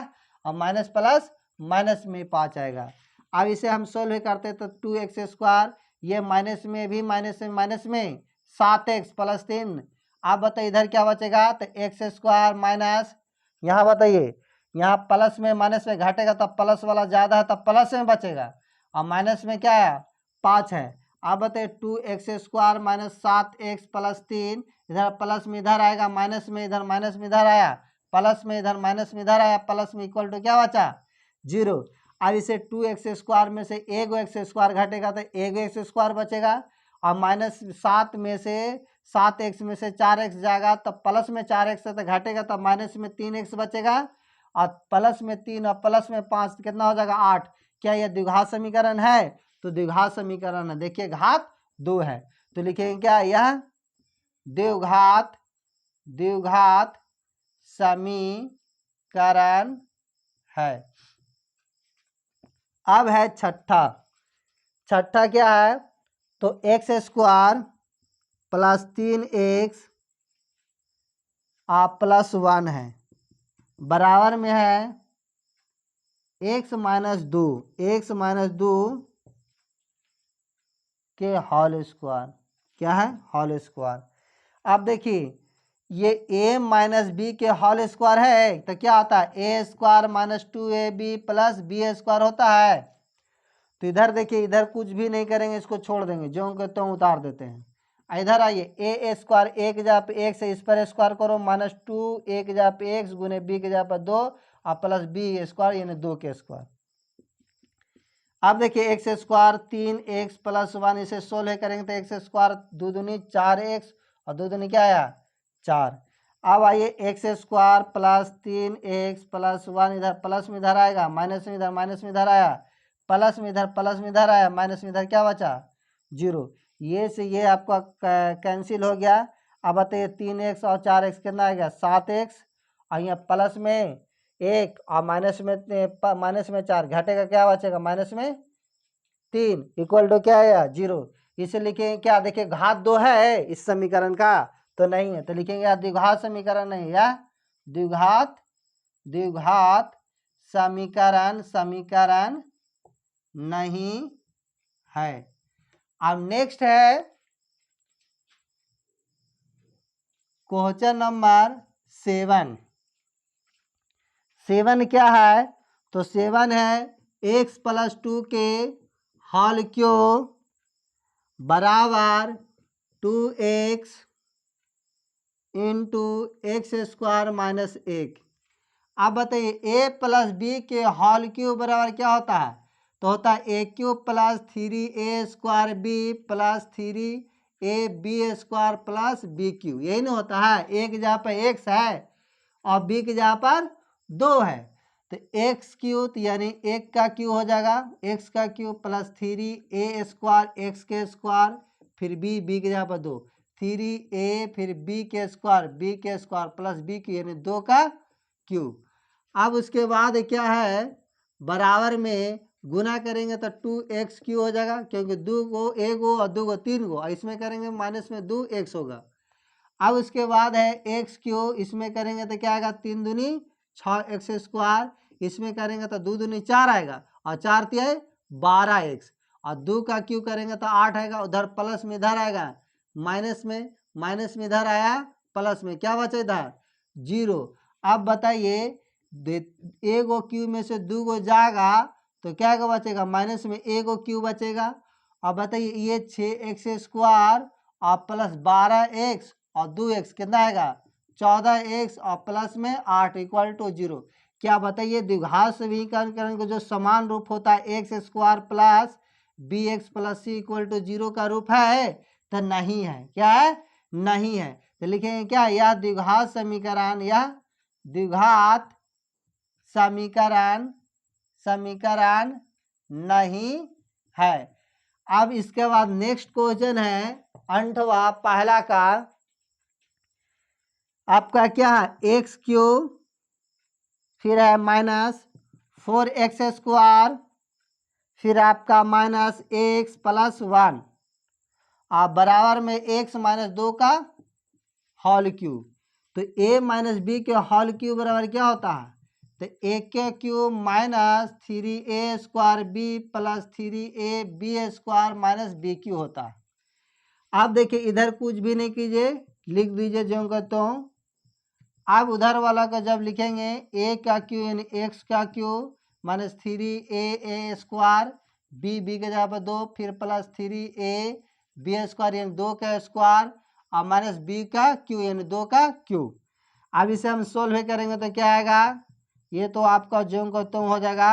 और माइनस प्लस माइनस में 5 आएगा। अब इसे हम सोल्व करते तो 2x स्क्वायर, ये माइनस में भी माइनस में 7x प्लस 3। आप बताइए इधर क्या बचेगा, तो x स्क्वायर माइनस, यहाँ बताइए यहाँ प्लस में माइनस में घटेगा तब प्लस वाला ज़्यादा है तब प्लस में बचेगा, और माइनस में क्या है 5 है। अब बताइए 2x square minus 7x plus 3, इधर प्लस में इधर आएगा, माइनस में इधर माइनस में इधर आया, प्लस में इधर माइनस में इधर आया, प्लस में इक्वल टू क्या बचा 0। अब इसे 2x स्क्वायर में से एक एक्स स्क्वायर घटेगा तो एक एक्स स्क्वायर बचेगा, और माइनस 7 में से 7x में से 4x जाएगा तब प्लस में 4x से तो घटेगा तब माइनस में 3x बचेगा, और प्लस में 3 और प्लस में 5 कितना हो जाएगा 8। क्या यह द्विघात समीकरण है, तो द्विघात समीकरण है। देखिए घात 2 है तो लिखेंगे क्या, यह द्विघात समीकरण है। अब है छठा क्या है, तो x square plus 3x plus 1 है बराबर में है x माइनस 2 के होल स्क्वायर, क्या है होल स्क्वायर। अब देखिए ये a माइनस बी के होल स्क्वायर है तो क्या आता है a स्क्वायर minus 2ab plus b square होता है। तो इधर देखिए इधर कुछ भी नहीं करेंगे, इसको छोड़ देंगे, जो कहते हैं उतार देते हैं। इधर आइए ए स्क्वायर एक जगह पे एक से इस पर स्क्वायर करो, माइनस 2 एक जगह पे एक्स गुने बी के जगह पर 2 और प्लस बी स्क्वायर यानी 2 के स्क्वायर। अब देखिए एक्स स्क्वायर 3x प्लस 1, इसे सोल्व करेंगे तो एक्स स्क्वायर 2 दूनी 4x और 2 दूनी क्या आया 4। अब आइए x square plus 3x plus 1, इधर प्लस में इधर आएगा, माइनस में इधर माइनस में इधर आया, प्लस में इधर आया, माइनस में इधर क्या बचा 0। ये से ये आपका कैंसिल हो गया। अब बताइए 3x और 4x कितना आ गया 7x, और यहाँ प्लस में 1 और माइनस में 4 घटेगा, क्या बचेगा माइनस में 3 इक्वल टू क्या आया 0। इसे लिखेंगे क्या, देखिए घात 2 है इस समीकरण का तो नहीं है, तो लिखेंगे यार द्विघात समीकरण नहीं, या द्विघात समीकरण नहीं है। अब नेक्स्ट है क्वेश्चन नंबर 7 क्या है, तो 7 है x प्लस 2 के होल क्यूब बराबर 2x into x square minus 1। अब बताइए a प्लस बी के होल क्यूब बराबर क्या होता है? तो होता है A cube plus 3a² B plus 3ab square plus B cube. यही ना होता है। a की जगह पर x है और b की जगह पर 2 है, तो एक्स क्यूब यानी 1 का क्यूब हो जाएगा x का क्यूब प्लस 3a² x के स्क्वायर फिर b की जगह पर 2 3a फिर b के स्क्वायर प्लस b क्यू यानी 2 का क्यूब। अब उसके बाद क्या है, बराबर में गुना करेंगे तो 2x क्यू हो जाएगा, क्योंकि 2 को 1 गो और 2 को 3 गो, इसमें करेंगे माइनस में 2x होगा। अब उसके बाद है x क्यू, इसमें करेंगे तो क्या आएगा 3 दूनी 6x², इसमें करेंगे तो 2 दूनी 4 आएगा और 4 तिया 12x और 2 का क्यू करेंगे तो 8 आएगा। उधर प्लस में इधर आएगा माइनस में इधर आया प्लस में, क्या बचा इधर 0। अब बताइए एक गो क्यू में से 2 गो जाएगा तो क्या का बचेगा माइनस में एक गो क्यू बचेगा। अब बताइए ये 6x² और प्लस 12x और 2x कितना आएगा 14x और प्लस में 8 इक्वल टू 0। क्या बताइए द्विघात समीकरण का जो समान रूप होता है x² plus bx plus c equal to 0 का रूप है? तो नहीं है। क्या है? नहीं है। तो लिखेंगे क्या, यह द्विघात समीकरण नहीं है। अब इसके बाद नेक्स्ट क्वेश्चन है 8वां पहला का, आपका क्या है एक्स क्यूब फिर है माइनस 4x² फिर आपका माइनस x प्लस 1 आप बराबर में x माइनस 2 का होल क्यूब। तो a माइनस बी के होल क्यूब बराबर क्या होता है? तो a के क्यूब minus 3a² b plus 3ab² minus b cube होता है। आप देखिए इधर कुछ भी नहीं कीजिए, लिख दीजिए जो कहता हूँ। आप उधर वाला का जब लिखेंगे a का क्यूब यानी x का क्यूब माइनस 3a² b के जगह पर 2 फिर प्लस 3ab² यानी 2 का स्क्वायर और माइनस b का क्यूब यानी 2 का क्यूब। अब इसे हम सोल्व करेंगे तो क्या आएगा, ये तो आपका जो को तुम हो जाएगा,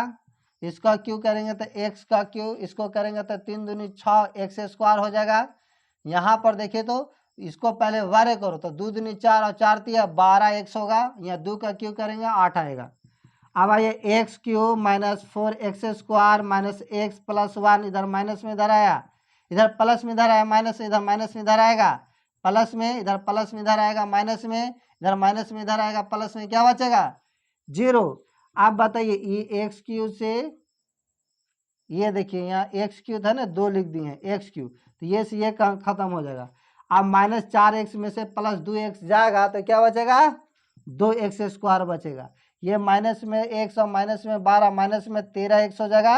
इसका क्यूब करेंगे तो x का क्यूब, इसको करेंगे तो 3 दूनी 6x² हो जाएगा। यहाँ पर देखिए तो इसको पहले वर्ग करो तो 2 दूनी 4 और 4 तिया 12x होगा, यहाँ 2 का क्यूब करेंगे 8 आएगा। अब आइए x cube minus 4x² minus x plus 1 इधर माइनस में इधर आया, इधर प्लस में इधर आया माइनस, इधर माइनस में इधर आएगा प्लस में, इधर प्लस में इधर आएगा माइनस में, इधर माइनस में इधर आएगा प्लस में, क्या बचेगा 0। आप बताइए ये एक्स क्यूब से ये देखिए यहाँ एक्स क्यूब था ना 2 लिख दिए हैं एक्स क्यूब, तो ये से ये खत्म हो जाएगा। अब माइनस 4x में से प्लस 2x जाएगा तो क्या बचेगा 2x² बचेगा। ये माइनस में x और माइनस में 12 माइनस में 13x हो जाएगा।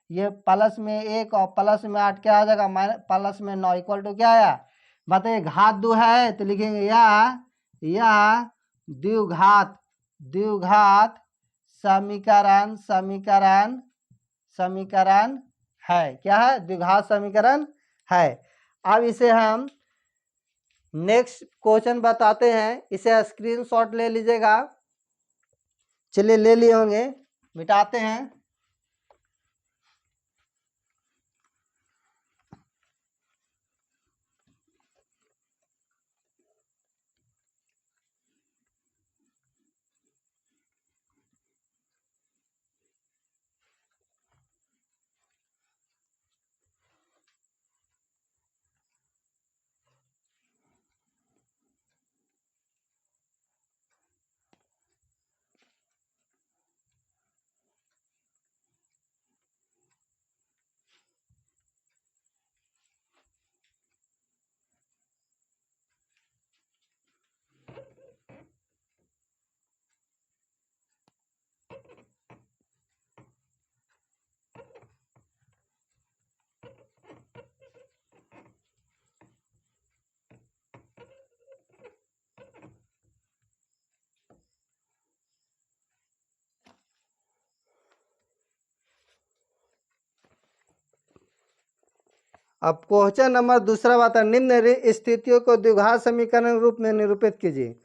ये प्लस में 1 और प्लस में 8 क्या आ जाएगा प्लस में 9 इक्वल टू क्या आया बताइए घात 2 है तो लिखेंगे यह द्विघात समीकरण है। क्या है? द्विघात समीकरण है। अब इसे हम नेक्स्ट क्वेश्चन बताते हैं, इसे स्क्रीनशॉट ले लीजिएगा। चलिए ले लिए होंगे, मिटाते हैं। अब क्वेश्चन नंबर दूसरा बात है, निम्न स्थितियों को द्विघात समीकरण रूप में निरूपित कीजिए।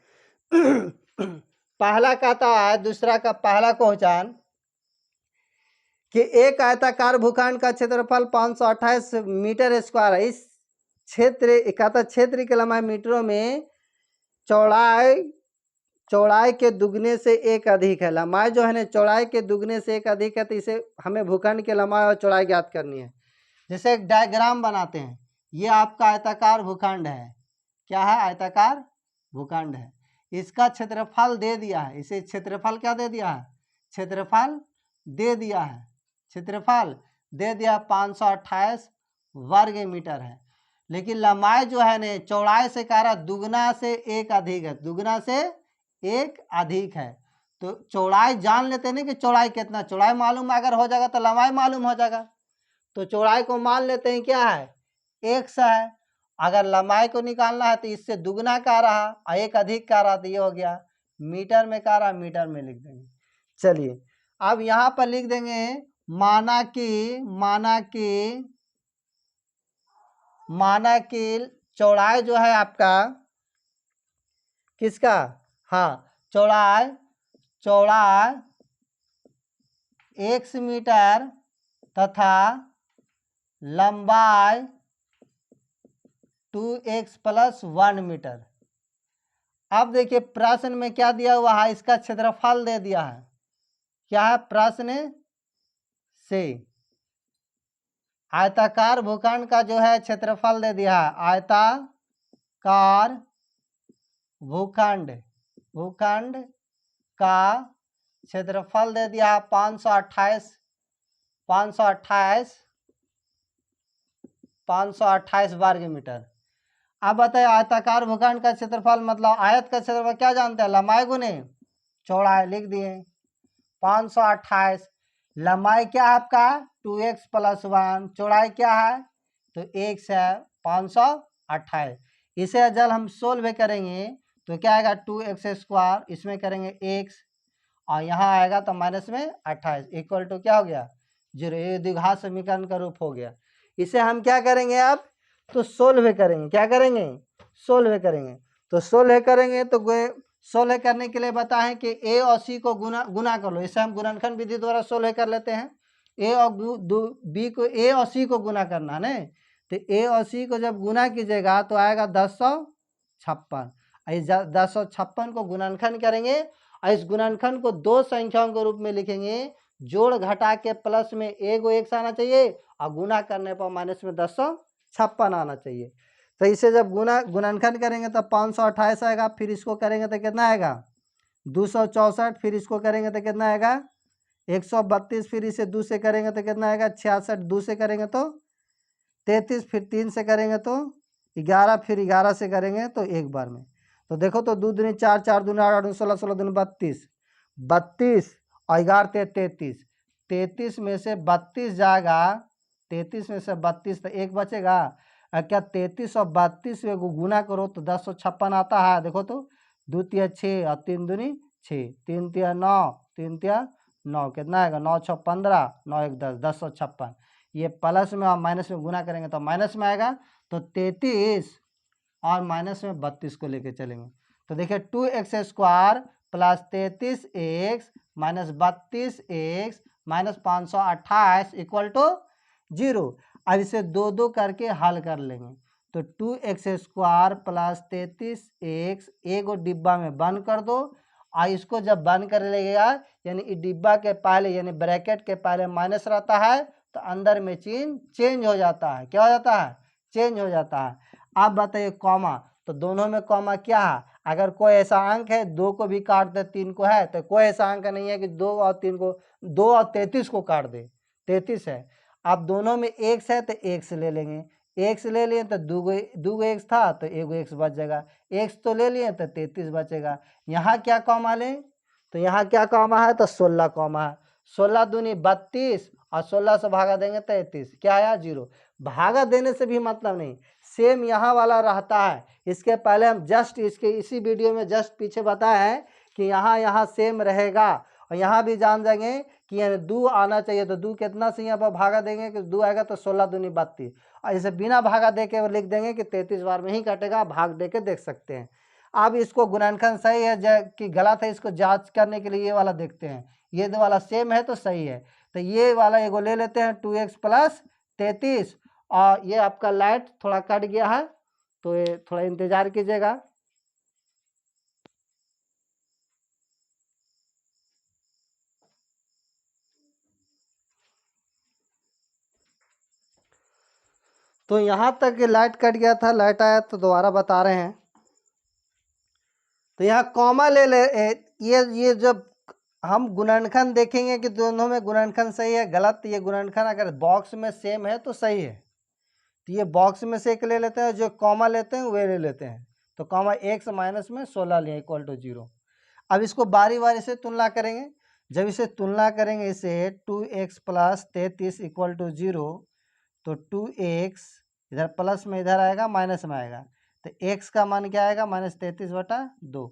पहला कहता है, दूसरा का पहला क्वेश्चन कि एक आयताकार भूखंड का क्षेत्रफल 528 मीटर स्क्वायर है। इस क्षेत्र की लंबाई मीटरों में, चौड़ाई के दुगने से एक अधिक है। लंबाई जो है ना चौड़ाई के दुगने से एक अधिक है, तो इसे हमें भूखंड की लंबाई और चौड़ाई ज्ञात करनी है। जैसे एक डायग्राम बनाते हैं, ये आपका आयताकार भूखंड है। क्या है? आयताकार भूखंड है। इसका क्षेत्रफल दे दिया है, इसे क्षेत्रफल क्या दे दिया है? क्षेत्रफल दे दिया है। क्षेत्रफल दे दिया 528 वर्ग मीटर है। लेकिन लंबाई जो है ना चौड़ाई से कह रहा दुगना से एक अधिक है, दुगना से एक अधिक है। तो चौड़ाई जान लेते नहीं कि चौड़ाई कितना, चौड़ाई मालूम अगर हो जाएगा तो लंबाई मालूम हो जाएगा। तो चौड़ाई को मान लेते हैं क्या है? 100 है। अगर लंबाई को निकालना है तो इससे दुगना कह रहा और एक अधिक कह रहा, तो ये हो गया मीटर में कह रहा, मीटर में लिख देंगे। चलिए अब यहाँ पर लिख देंगे माना कि चौड़ाई जो है आपका किसका? हाँ, चौड़ाई 1 मीटर तथा लंबाई 2x + 1 मीटर। अब देखिए प्रश्न में क्या दिया हुआ है, इसका क्षेत्रफल दे दिया है। क्या है प्रश्न से? आयताकार भूखंड का जो है क्षेत्रफल दे दिया है। आयताकार भूखंड का क्षेत्रफल दे दिया 528 वर्ग मीटर। अब बताइए आयताकार भूखंड का क्षेत्रफल मतलब आयत का क्षेत्रफल क्या जानते हैं? लंबाई गुने चौड़ाई। लिख दिए 528। लंबाई क्या है आपका? 2x + 1। चौड़ाई क्या है? तो 1 से 528। इसे जब हम सोल्व करेंगे तो क्या आएगा? 2x², इसमें करेंगे x और यहाँ आएगा तो माइनस में 28 इक्वल टू क्या हो गया? 0। ये द्विघात समीकरण का रूप हो गया। इसे हम क्या करेंगे अब? तो सोल्व करेंगे। क्या करेंगे? सोल्व करेंगे। तो सोल्व करेंगे तो सोल्व करने के लिए बताएं कि a और c को गुना कर लो। इसे हम गुणनखंड विधि द्वारा सोल्व कर लेते हैं। a और c को गुना करना है ना, तो a और c को जब गुना कीजिएगा तो आएगा 1056। इस 1056 को गुणनखंड करेंगे और इस गुणनखंड को दो संख्याओं के रूप में लिखेंगे। जोड़ घटा के प्लस में एगो x आना चाहिए और गुना करने पर माइनस में 1056 आना चाहिए। तो इसे जब गुणनखंड करेंगे तो 528 आएगा। फिर इसको करेंगे तो कितना आएगा? 264। फिर इसको करेंगे तो कितना आएगा? 132। फिर इसे 2 से करेंगे तो कितना आएगा? 66। 2 से करेंगे तो 33। फिर 3 से करेंगे तो 11। फिर 11 से करेंगे तो एक बार में। तो देखो तो 2 दूनी 4, 4 दूनी 8, 8 16, 16 दूनी 32, 32 और 11 33। 33 में से 32 जाएगा, 33 में से 32 तो एक बचेगा। क्या 33 और 32 में गुना करो तो 1056 आता है। देखो तो 2 तिया 6 और 3 दूनी 6, 3 तिया 9, 3 तिया 9, कितना आएगा? 9 6 15, 9 1 10, 1056। ये प्लस में और माइनस में गुना करेंगे तो माइनस में आएगा। तो 33 और माइनस में 32 को लेके चलेंगे तो देखिए 2x² + 33x - 32x - 528 = 0। अब इसे 2 करके हल कर लेंगे तो 2x² + 33x एगो डिब्बा में बंद कर दो और इसको जब बंद कर लेगा यानी इस डिब्बा के पहले यानी ब्रैकेट के पहले माइनस रहता है तो अंदर में चिन्ह चेंज हो जाता है। क्या हो जाता है? चेंज हो जाता है। आप बताइए कॉमा, तो दोनों में कॉमा क्या है? अगर कोई ऐसा अंक है 2 को भी काट दे 3 को है, तो कोई ऐसा अंक नहीं है कि 2 और 3 को 2 और 33 को काट दे। 33 है। अब दोनों में x है तो x ले लेंगे। x ले लिए तो 2 x था तो 1 x बच जाएगा। x तो ले लिए तो 33 बचेगा। यहाँ क्या कॉमा लें? तो यहाँ क्या कॉमा है? तो 16 कॉमा है। 16 दूनी 32 और 16 से भागा देंगे 33, क्या आया? 0। भागा देने से भी मतलब नहीं, सेम यहाँ वाला रहता है। इसके पहले हम जस्ट इसी वीडियो में जस्ट पीछे बताया है कि यहाँ सेम रहेगा और यहाँ भी जान जाएंगे कि यानी 2 आना चाहिए, तो 2 कितना से यहाँ पर भागा देंगे कि 2 आएगा तो 16 दूनी 32, और इसे बिना भागा दे के लिख देंगे कि 33 बार में ही कटेगा, भाग दे के देख सकते हैं। अब इसको गुणनखंड सही है कि गलत है, इसको जांच करने के लिए ये वाला देखते हैं, ये दो वाला सेम है तो सही है। तो ये वाला एगो ले लेते हैं 2x प्लस 33, और ये आपका लाइट थोड़ा कट गया है तो ये थोड़ा इंतजार कीजिएगा। तो यहाँ तक लाइट कट गया था, लाइट आया तो दोबारा बता रहे हैं। तो यहाँ कॉमा ले ले, ये जब हम गुणनखंड देखेंगे कि दोनों में गुणनखंड सही है गलत, ये गुणनखंड अगर बॉक्स में सेम है तो सही है, तो ये बॉक्स में से एक ले लेते हैं, जो कॉमा लेते हैं वे ले लेते हैं। तो कॉमा x माइनस में 16 लिया इक्वल टू 0। अब इसको बारी बारी से तुलना करेंगे, जब इसे तुलना करेंगे इसे 2x प्लस 33 इक्वल टू 0, तो 2x इधर प्लस में इधर आएगा माइनस में आएगा, तो x का मान क्या आएगा -33/2।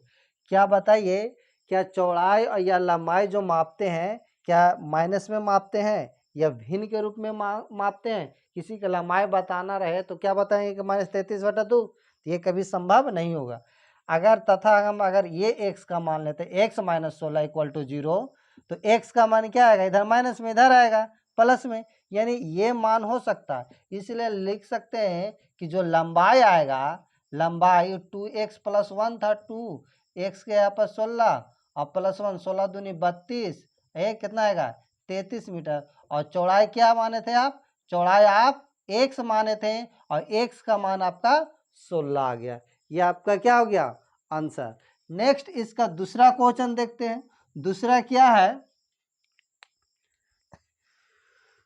क्या बताइए, क्या चौड़ाई और या लंबाई जो मापते हैं क्या माइनस में मापते हैं या भिन्न के रूप में मापते हैं? किसी का लंबाई बताना रहे तो क्या बताएंगे कि -33/2, तो ये कभी संभव नहीं होगा। अगर तथा हम अगर ये x का मान लेते हैं x माइनस 16 इक्वल टू 0, तो x का मान क्या आएगा, इधर माइनस में इधर आएगा प्लस में, यानी ये मान हो सकता है। इसलिए लिख सकते हैं कि जो लंबाई आएगा, लंबाई 2x प्लस 1 था, 2x के यहाँ पर 16 और प्लस 1 16 दूनी 32, एक कितना आएगा 33 मीटर। और चौड़ाई क्या माने थे आप, चौड़ाई आप x माने थे और x का मान आपका 16 आ गया। ये आपका क्या हो गया आंसर। नेक्स्ट इसका दूसरा क्वेश्चन देखते हैं। दूसरा क्या है,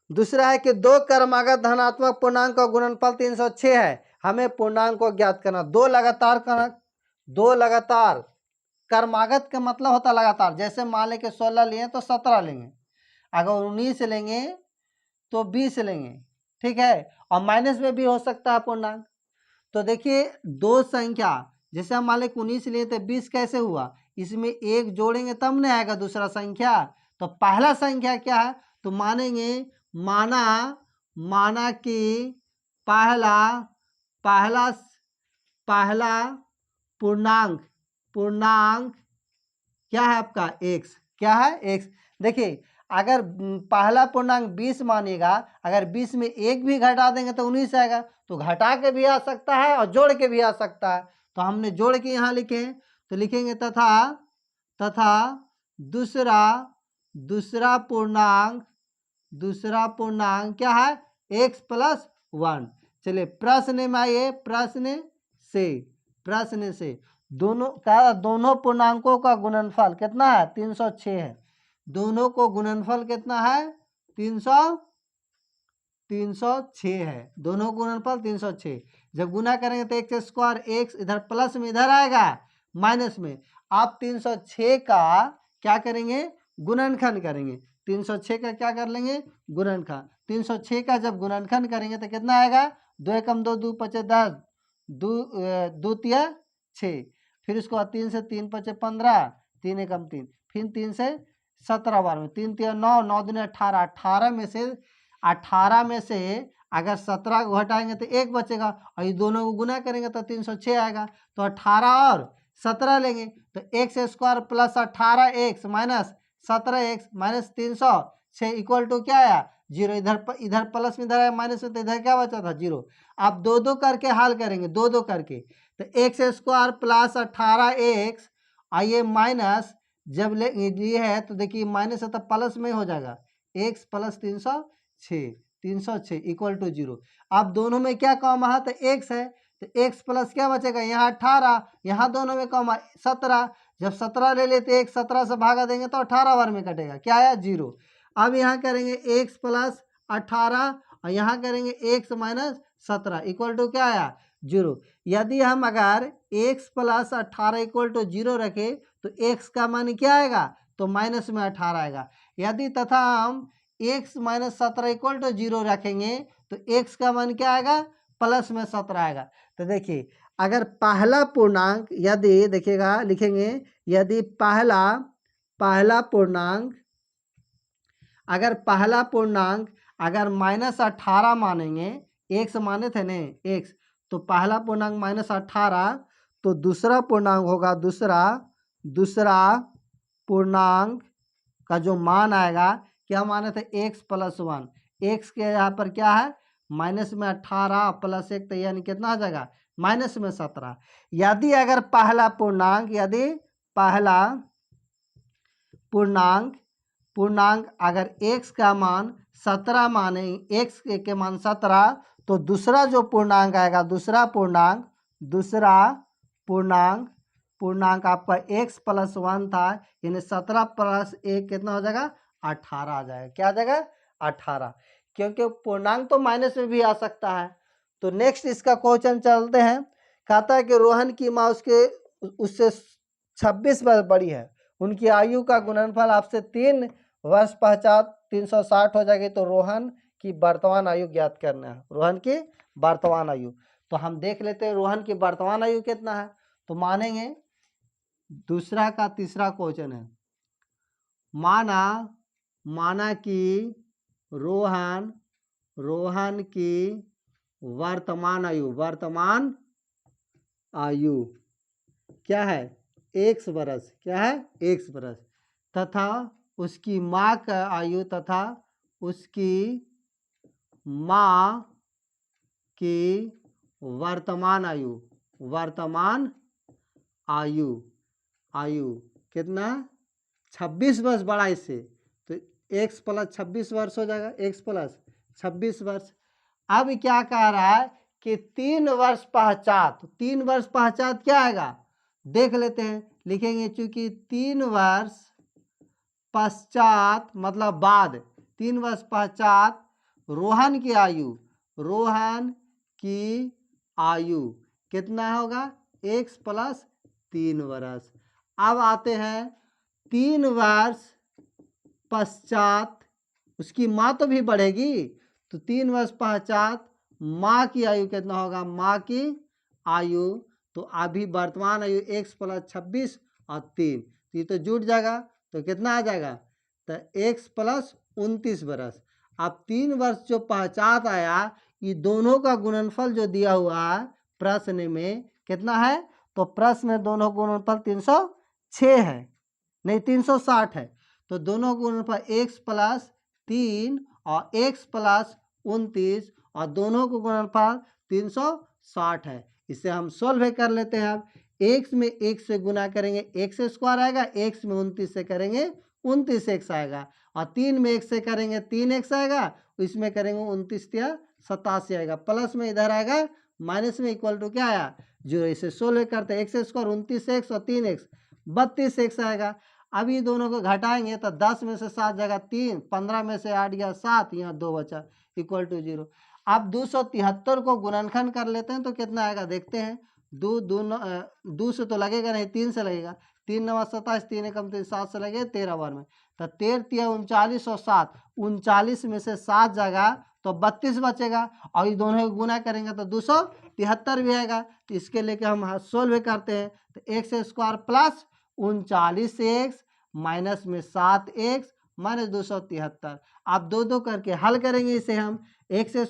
दूसरा है कि दो क्रमागत धनात्मक पूर्णांक का गुणनफल 306 है, हमें पूर्णांक को ज्ञात करना। दो लगातार क्रमागत का मतलब होता लगातार, जैसे मान लें कि 16 लिए तो 17 लेंगे, अगर 19 लेंगे तो 20 लेंगे, ठीक है, और माइनस में भी हो सकता है पूर्णांक। तो देखिए दो संख्या, जैसे हम मान लें 19 लिए तो 20 कैसे हुआ, इसमें एक जोड़ेंगे तब नहीं आएगा दूसरा संख्या। तो पहला संख्या क्या है, तो मानेंगे माना कि पहला पूर्णांक क्या है आपका x, क्या है x। देखिए अगर पहला पूर्णांक 20 मानिएगा, अगर 20 में एक भी घटा देंगे तो 19 आएगा, तो घटा के भी आ सकता है और जोड़ के भी आ सकता है। तो हमने जोड़ के यहाँ लिखे, तो लिखेंगे तथा दूसरा पूर्णांक क्या है x प्लस 1। चलिए प्रश्न में आइए, प्रश्न से दोनों पूर्णांकों का गुणनफल कितना है 306 है। दोनों को गुणनफल कितना है 306 है, दोनों गुणनफल 306। जब गुना करेंगे तो x स्क्वायर x इधर प्लस में इधर आएगा माइनस में। आप 306 का क्या करेंगे गुणनखंड करेंगे, 306 का क्या कर लेंगे गुणनखंड। 306 का जब गुणनखंड करेंगे तो कितना आएगा 2 एकम 2 2 5 10 2 तिया 6, फिर उसके बाद 3 से 3 5 15 3 एकम 3, फिर 3 से 17 बार में 3 तिया 9 9 दूनी 18, 18 में से अगर 17 को हटाएंगे तो 1 बचेगा, और ये दोनों को गुना करेंगे तो 306 आएगा। तो 18 और 17 लेंगे तो x square plus 18x minus 17x minus 306 equal to क्या आया 0। इधर प्लस में इधर आया माइनस में, तो इधर क्या बचा था 0। आप दो दो करके हल करेंगे, दो दो करके, तो x स्क्वायर प्लस 18x आइए माइनस जब ये है तो देखिए माइनस है तो प्लस में हो जाएगा x प्लस 306 इक्वल टू 0। अब दोनों में क्या कॉमा है तो x है, तो x प्लस क्या बचेगा यहाँ 18, यहाँ दोनों में कॉमा 17। जब 17 ले लेते x 17 से भागा देंगे तो 18 बार में कटेगा, क्या आया 0। अब यहाँ करेंगे x प्लस 18 और यहाँ करेंगे x माइनस 17 इक्वल टू क्या आया 0। यदि हम अगर x प्लस 18 इक्वल टू 0 रखें तो x का मान क्या आएगा तो माइनस में 18 आएगा। यदि तथा हम x माइनस 17 इक्वल टू 0 रखेंगे तो x का मान क्या आएगा प्लस में 17 आएगा। तो देखिए अगर पहला पूर्णांक यदि देखिएगा लिखेंगे, यदि पहला पूर्णांक अगर पहला पूर्णांक अगर -18 मानेंगे, एक्स माने थे ने एक्स, तो पहला पूर्णांक -18, तो दूसरा पूर्णांक होगा दूसरा पूर्णांक का जो मान आएगा, क्या माने थे x + 1, एक्स के यहाँ पर क्या है -18 + 1, तो यानी कितना आ जाएगा -17। यदि अगर पहला पूर्णांक अगर x का मान 17 माने, x के मान 17, तो दूसरा जो पूर्णांक आएगा, दूसरा पूर्णांक आपका x + 1 था, यानी 17 + 1 कितना हो जाएगा 18 आ जाएगा। क्या आ जाएगा 18, क्योंकि पूर्णांक तो माइनस में भी आ सकता है। तो नेक्स्ट इसका क्वेश्चन चलते हैं। कहता है कि रोहन की माँ उससे 26 वर्ष बड़ी है, उनकी आयु का गुणनफल आपसे 3 वर्ष पश्चात 360 हो जाएगी, तो रोहन की वर्तमान आयु ज्ञात करना है। रोहन की वर्तमान आयु, तो हम देख लेते हैं रोहन की वर्तमान आयु कितना है। तो मानेंगे दूसरा का तीसरा क्वेश्चन है, माना कि रोहन की वर्तमान आयु क्या है x वर्ष, क्या है x वर्ष, तथा उसकी माँ का आयु तथा उसकी माँ की वर्तमान आयु कितना 26 वर्ष बड़ा इससे, तो x + 26 वर्ष हो जाएगा, x + 26 वर्ष। अब क्या कह रहा है कि 3 वर्ष पश्चात, 3 वर्ष पश्चात क्या आएगा देख लेते हैं, लिखेंगे चूंकि 3 वर्ष पश्चात मतलब बाद, 3 वर्ष पश्चात रोहन की आयु कितना होगा x + 3 वर्ष। अब आते हैं 3 वर्ष पश्चात उसकी माँ तो भी बढ़ेगी, तो 3 वर्ष पश्चात माँ की आयु कितना होगा, माँ की आयु, तो अभी वर्तमान आयु x + 26 और 3, तो ये तो जुड़ जाएगा, तो कितना आ जाएगा, तो x + 29 वर्ष। अब 3 वर्ष जो पश्चात आया, ये दोनों का गुणनफल जो दिया हुआ है प्रश्न में कितना है, तो प्रश्न में दोनों गुणनफल 306 है, नहीं 360 है, तो दोनों गुणनफल x + 3 और x + 29 और दोनों को गुणनफल 360 है। इसे हम सोल्व कर लेते हैं। अब x में 1 से गुना करेंगे x² आएगा, x में 29 से करेंगे 29x आएगा, और 3 में 1 से करेंगे 3x आएगा, इसमें करेंगे 29 × 87 आएगा, प्लस में इधर आएगा, माइनस में इक्वल टू क्या आया 0। इसे सोल्व करते हैं, x² 29x और 3x 32x आएगा। अब ये दोनों को घटाएंगे तो 10 में से 7 जाएगा 3, 15 में से 8 गया 7, यहाँ 2 बचा इक्वल टू 0। अब 273 को गुणनखंड कर लेते हैं तो कितना आएगा देखते हैं। 2 से तो लगेगा नहीं, 3 से लगेगा, 3 9 27, 3 एकम 3, 7 से लगेगा 13 बार में, तो 13 × 39 और 7, 39 में से 7 जाएगा तो 32 बचेगा, और ये दोनों को गुना करेंगे तो 273 भी आएगा। तो इसके लेके हम सोल्व करते हैं, तो x² + 39x माइनस में 7x माइनस 273। आप दो दो करके हल करेंगे इसे हम, x²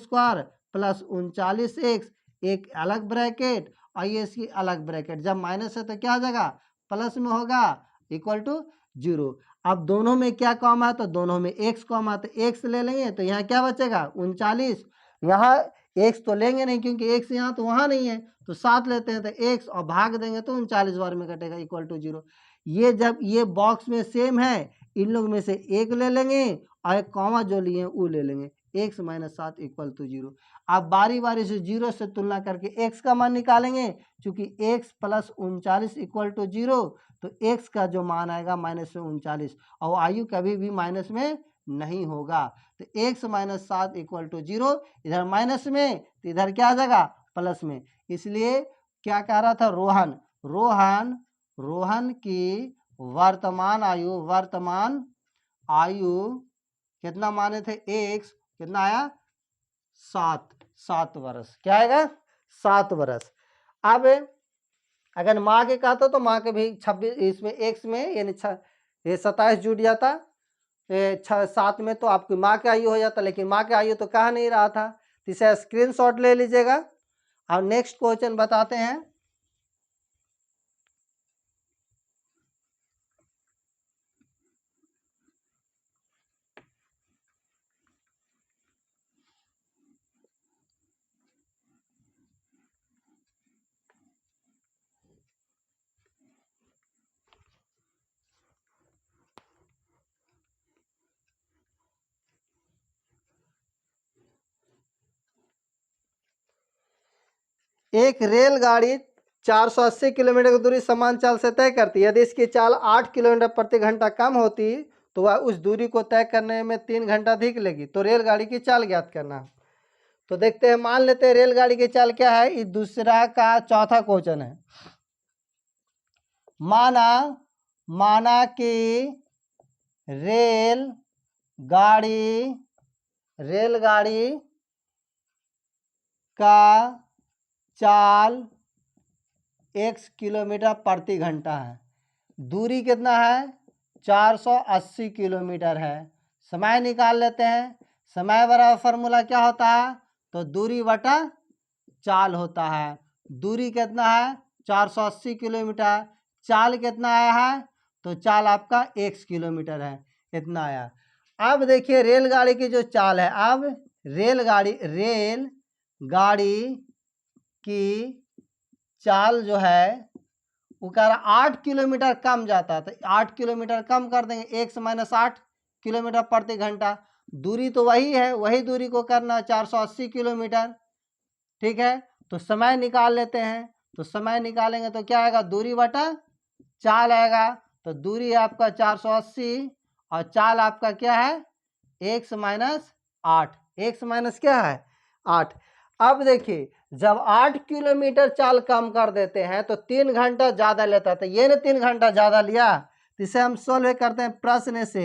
+ 39x एक अलग ब्रैकेट और ये इसकी अलग ब्रैकेट, जब माइनस है तो क्या आ जाएगा प्लस में होगा इक्वल टू 0। अब दोनों में क्या कॉमन है, तो दोनों में x कॉमन है, तो x ले लेंगे तो यहाँ क्या बचेगा 39, यहाँ x तो लेंगे नहीं क्योंकि x यहाँ तो वहाँ नहीं है, तो 7 लेते हैं तो x और भाग देंगे तो 39 बार में कटेगा इक्वल टू 0। ये जब ये बॉक्स में सेम है, इन लोग में से एक ले लेंगे और एक कॉमा जो लिए वो ले लेंगे, x - 7 इक्वल टू 0। आप बारी बारी से 0 से तुलना करके x का मान निकालेंगे, क्योंकि x + 39 इक्वल टू 0, तो x का जो मान आएगा माइनस में 39, और आयु कभी भी माइनस में नहीं होगा, तो x - 7 इक्वल टू 0, इधर माइनस में तो इधर क्या आ जाएगा प्लस में। इसलिए क्या कह रहा था, रोहन की वर्तमान आयु कितना माने थे x, कितना आया 7 वर्ष, क्या आएगा 7 वर्ष। अब अगर माँ के कहता तो माँ के भी 26, इसमें x में यानी ये 27 जुड़ जाता, 7 में तो आपकी माँ की आयु हो जाता, लेकिन माँ की आयु तो कहा नहीं रहा था, तो इसे स्क्रीनशॉट ले लीजिएगा। अब नेक्स्ट क्वेश्चन बताते हैं। एक रेलगाड़ी 480 किलोमीटर की दूरी समान चाल से तय करती है। यदि इसकी चाल 8 किलोमीटर प्रति घंटा कम होती तो वह उस दूरी को तय करने में 3 घंटा अधिक लेगी। तो रेलगाड़ी की चाल ज्ञात करना। तो देखते हैं, मान लेते हैं रेलगाड़ी की चाल क्या है। इस दूसरा का चौथा क्वेश्चन है। माना कि रेलगाड़ी का चाल x किलोमीटर प्रति घंटा है। दूरी कितना है? 480 किलोमीटर है। समय निकाल लेते हैं। समय बराबर फॉर्मूला क्या होता है? तो दूरी बटा चाल होता है। दूरी कितना है? 480 किलोमीटर। चाल कितना आया है? तो चाल आपका x किलोमीटर है, इतना आया। अब देखिए रेलगाड़ी की जो चाल है, अब रेलगाड़ी की चाल जो है वो कह रहा 8 किलोमीटर कम जाता है, तो 8 किलोमीटर कम कर देंगे, 1 माइनस 8 किलोमीटर प्रति घंटा। दूरी तो वही है, वही दूरी को करना 480 किलोमीटर। ठीक है, तो समय निकाल लेते हैं। तो समय निकालेंगे तो क्या आएगा? दूरी बटा चाल आएगा। तो दूरी आपका 480 और चाल आपका क्या है? 1 माइनस 8। 1 माइनस क्या है? 8। अब देखिए जब 8 किलोमीटर चाल कम कर देते हैं तो 3 घंटा ज़्यादा लेता है। तो ये ने 3 घंटा ज़्यादा लिया, तो इसे हम सोल्व करते हैं। प्रश्न से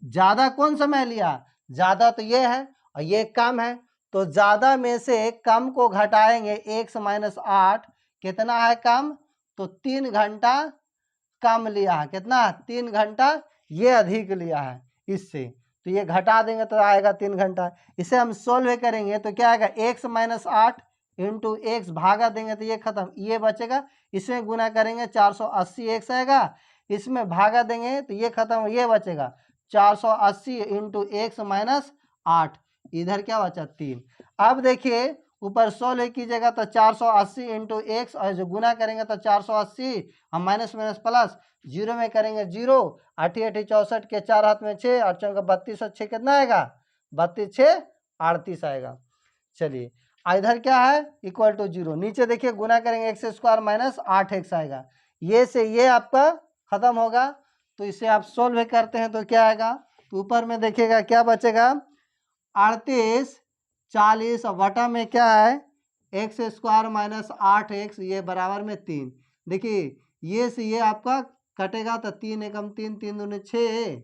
ज़्यादा कौन समय लिया? ज़्यादा तो ये है और ये कम है, तो ज़्यादा में से कम को घटाएंगे। 1 माइनस 8 कितना है कम? तो 3 घंटा कम लिया है। कितना? 3 घंटा ये अधिक लिया है इससे, तो ये घटा देंगे तो आएगा 3 घंटा। इसे हम सोल्व करेंगे तो क्या आएगा? 1 माइनस 8 इंटू एक्स भागा देंगे तो ये खत्म, ये बचेगा। इसमें गुना करेंगे 480 एक्स आएगा, इसमें भागा देंगे तो ये खत्म, ये बचेगा 480 इंटू एक्स माइनस 8। इधर क्या बचा? 3। अब देखिए ऊपर 16 कीजिएगा तो 480 इंटू एक्स, और जो गुना करेंगे तो 480 और माइनस माइनस प्लस, जीरो में करेंगे 0। 8 8 64 के 4 हाथ में 6, 8 चौका 32 और 6 कितना आएगा? 32 6 38 आएगा। चलिए इधर क्या है? Equal to 0। नीचे देखिए गुना करेंगे एक्स स्क्वायर माइनस 8x आएगा। ये से ये आपका खत्म होगा। तो इसे आप सोल्व करते हैं तो क्या आएगा? तो ऊपर में देखिएगा क्या बचेगा? 38 40 और बटा में क्या है? एक्स स्क्वायर माइनस 8x, ये बराबर में 3। देखिए ये से ये आपका कटेगा तो 3 एकम 3, 3 दूनी 6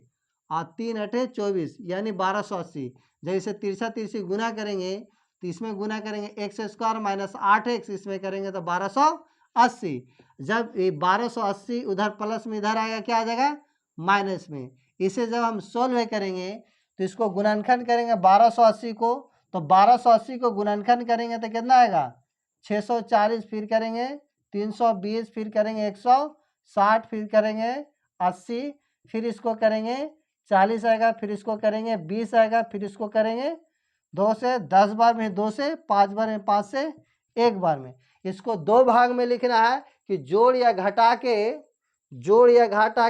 और 3 अठे 24, यानी 1280। जब इसे तिरछा तिरछी गुना करेंगे तो इसमें गुना करेंगे एक्स स्क्वायर माइनस 8x, इसमें करेंगे तो 1280। जब ये 1280 उधर प्लस में इधर आएगा, क्या आ जाएगा? माइनस में। इसे जब हम सोल्व करेंगे तो इसको गुणनखंड करेंगे 1280 को, तो 1280 को गुणनखंड करेंगे तो कितना आएगा? 640, फिर करेंगे 320, फिर करेंगे 160, फिर करेंगे 80, फिर इसको करेंगे 40 आएगा, फिर इसको करेंगे 20 आएगा, फिर इसको करेंगे 2 से 10 बार में, 2 से 5 बार में, 5 से 1 बार में। इसको 2 भाग में लिखना है कि जोड़ या घटा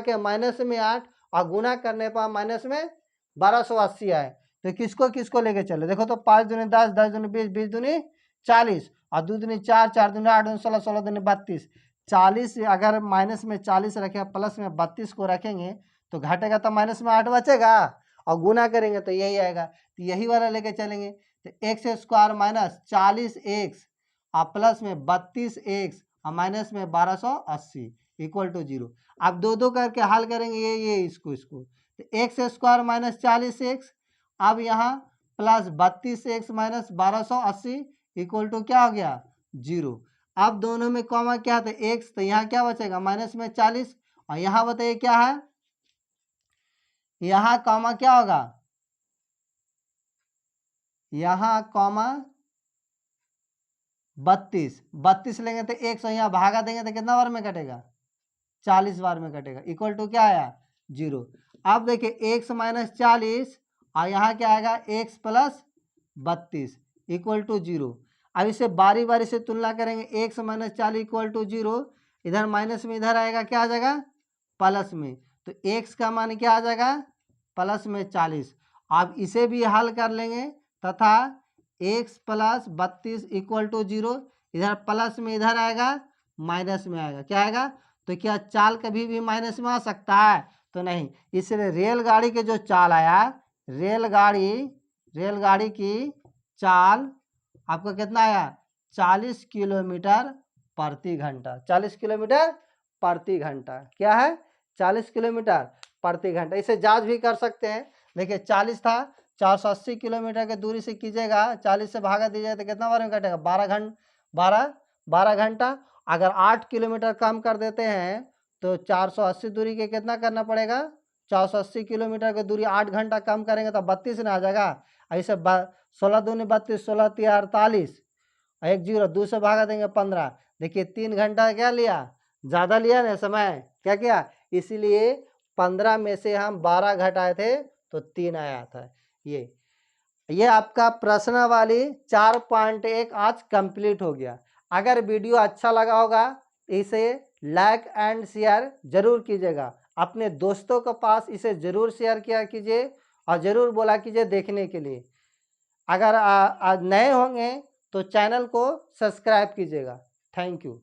के माइनस में 8 और गुना करने पर माइनस में 1280 आए। तो किसको किसको लेके चले? देखो तो 5 दूनी 10, 10 दूनी 20, 20 दूनी 40 और 2 दूनी 4, 4 दूनी 8, 2 16, 16 दूनी 32। 40 अगर माइनस में 40 रखे, प्लस में 32 को रखेंगे तो घटेगा तो माइनस में 8 बचेगा, और गुना करेंगे तो यही आएगा। तो यही वाला लेके चलेंगे। तो एक्स स्क्वायर माइनस 40x और प्लस में 32x और माइनस में 1280 इक्वल टू 0। अब दो दो करके हल करेंगे, ये इसको तो एक्स स्क्वायर माइनस 40x, अब यहाँ plus 32x minus 1280 equal to क्या हो गया? 0। अब दोनों में कॉमा क्या था? x, तो यहाँ क्या बचेगा? माइनस में 40, और यहाँ बताइए क्या है? यहाँ कॉमा क्या होगा, यहाँ कॉमा 32 लेंगे तो 100, यहाँ भागा देंगे तो कितना बार में कटेगा, 40 बार में कटेगा। इक्वल टू क्या आया, 0। अब देखिए x माइनस 40 और यहाँ क्या आएगा x प्लस 32 इक्वल टू 0। अब इसे बारी बारी से तुलना करेंगे, x माइनस 40 इक्वल टू 0, इधर माइनस में इधर आएगा क्या आ जाएगा, प्लस में, तो x का मान क्या आ जाएगा, प्लस में 40। अब इसे भी हल कर लेंगे तथा x प्लस 32 इक्वल टू 0, इधर प्लस में इधर आएगा माइनस में आएगा, क्या आएगा, तो क्या चाल कभी भी माइनस में आ सकता है, तो नहीं। इसलिए रेलगाड़ी के जो चाल आया, रेलगाड़ी की चाल आपको कितना आया, 40 किलोमीटर प्रति घंटा, 40 किलोमीटर प्रति घंटा, क्या है, 40 किलोमीटर प्रति घंटा। इसे जांच भी कर सकते हैं। देखिए 40 था, 480 किलोमीटर की दूरी से कीजिएगा, 40 से भागा दीजिए तो कितना बार में कटेगा, 12 घंटा। अगर 8 किलोमीटर कम कर देते हैं तो 480 दूरी के कितना करना पड़ेगा, 480 किलोमीटर की दूरी 8 घंटा कम करेंगे तो 32 ना आ जाएगा। ऐसे 16 दूनी 32, 16 तिया 48, 1 0, 2 से भागा देंगे 15। देखिए 3 घंटा क्या लिया, ज़्यादा लिया ना समय, क्या किया, इसीलिए 15 में से हम 12 घटाए थे तो 3 आया था। ये आपका प्रश्नावली 4.1 आज कंप्लीट हो गया। अगर वीडियो अच्छा लगा होगा इसे लाइक एंड शेयर जरूर कीजिएगा, अपने दोस्तों के पास इसे जरूर शेयर किया कीजिए और ज़रूर बोला कीजिए देखने के लिए। अगर नए होंगे तो चैनल को सब्सक्राइब कीजिएगा। Thank you.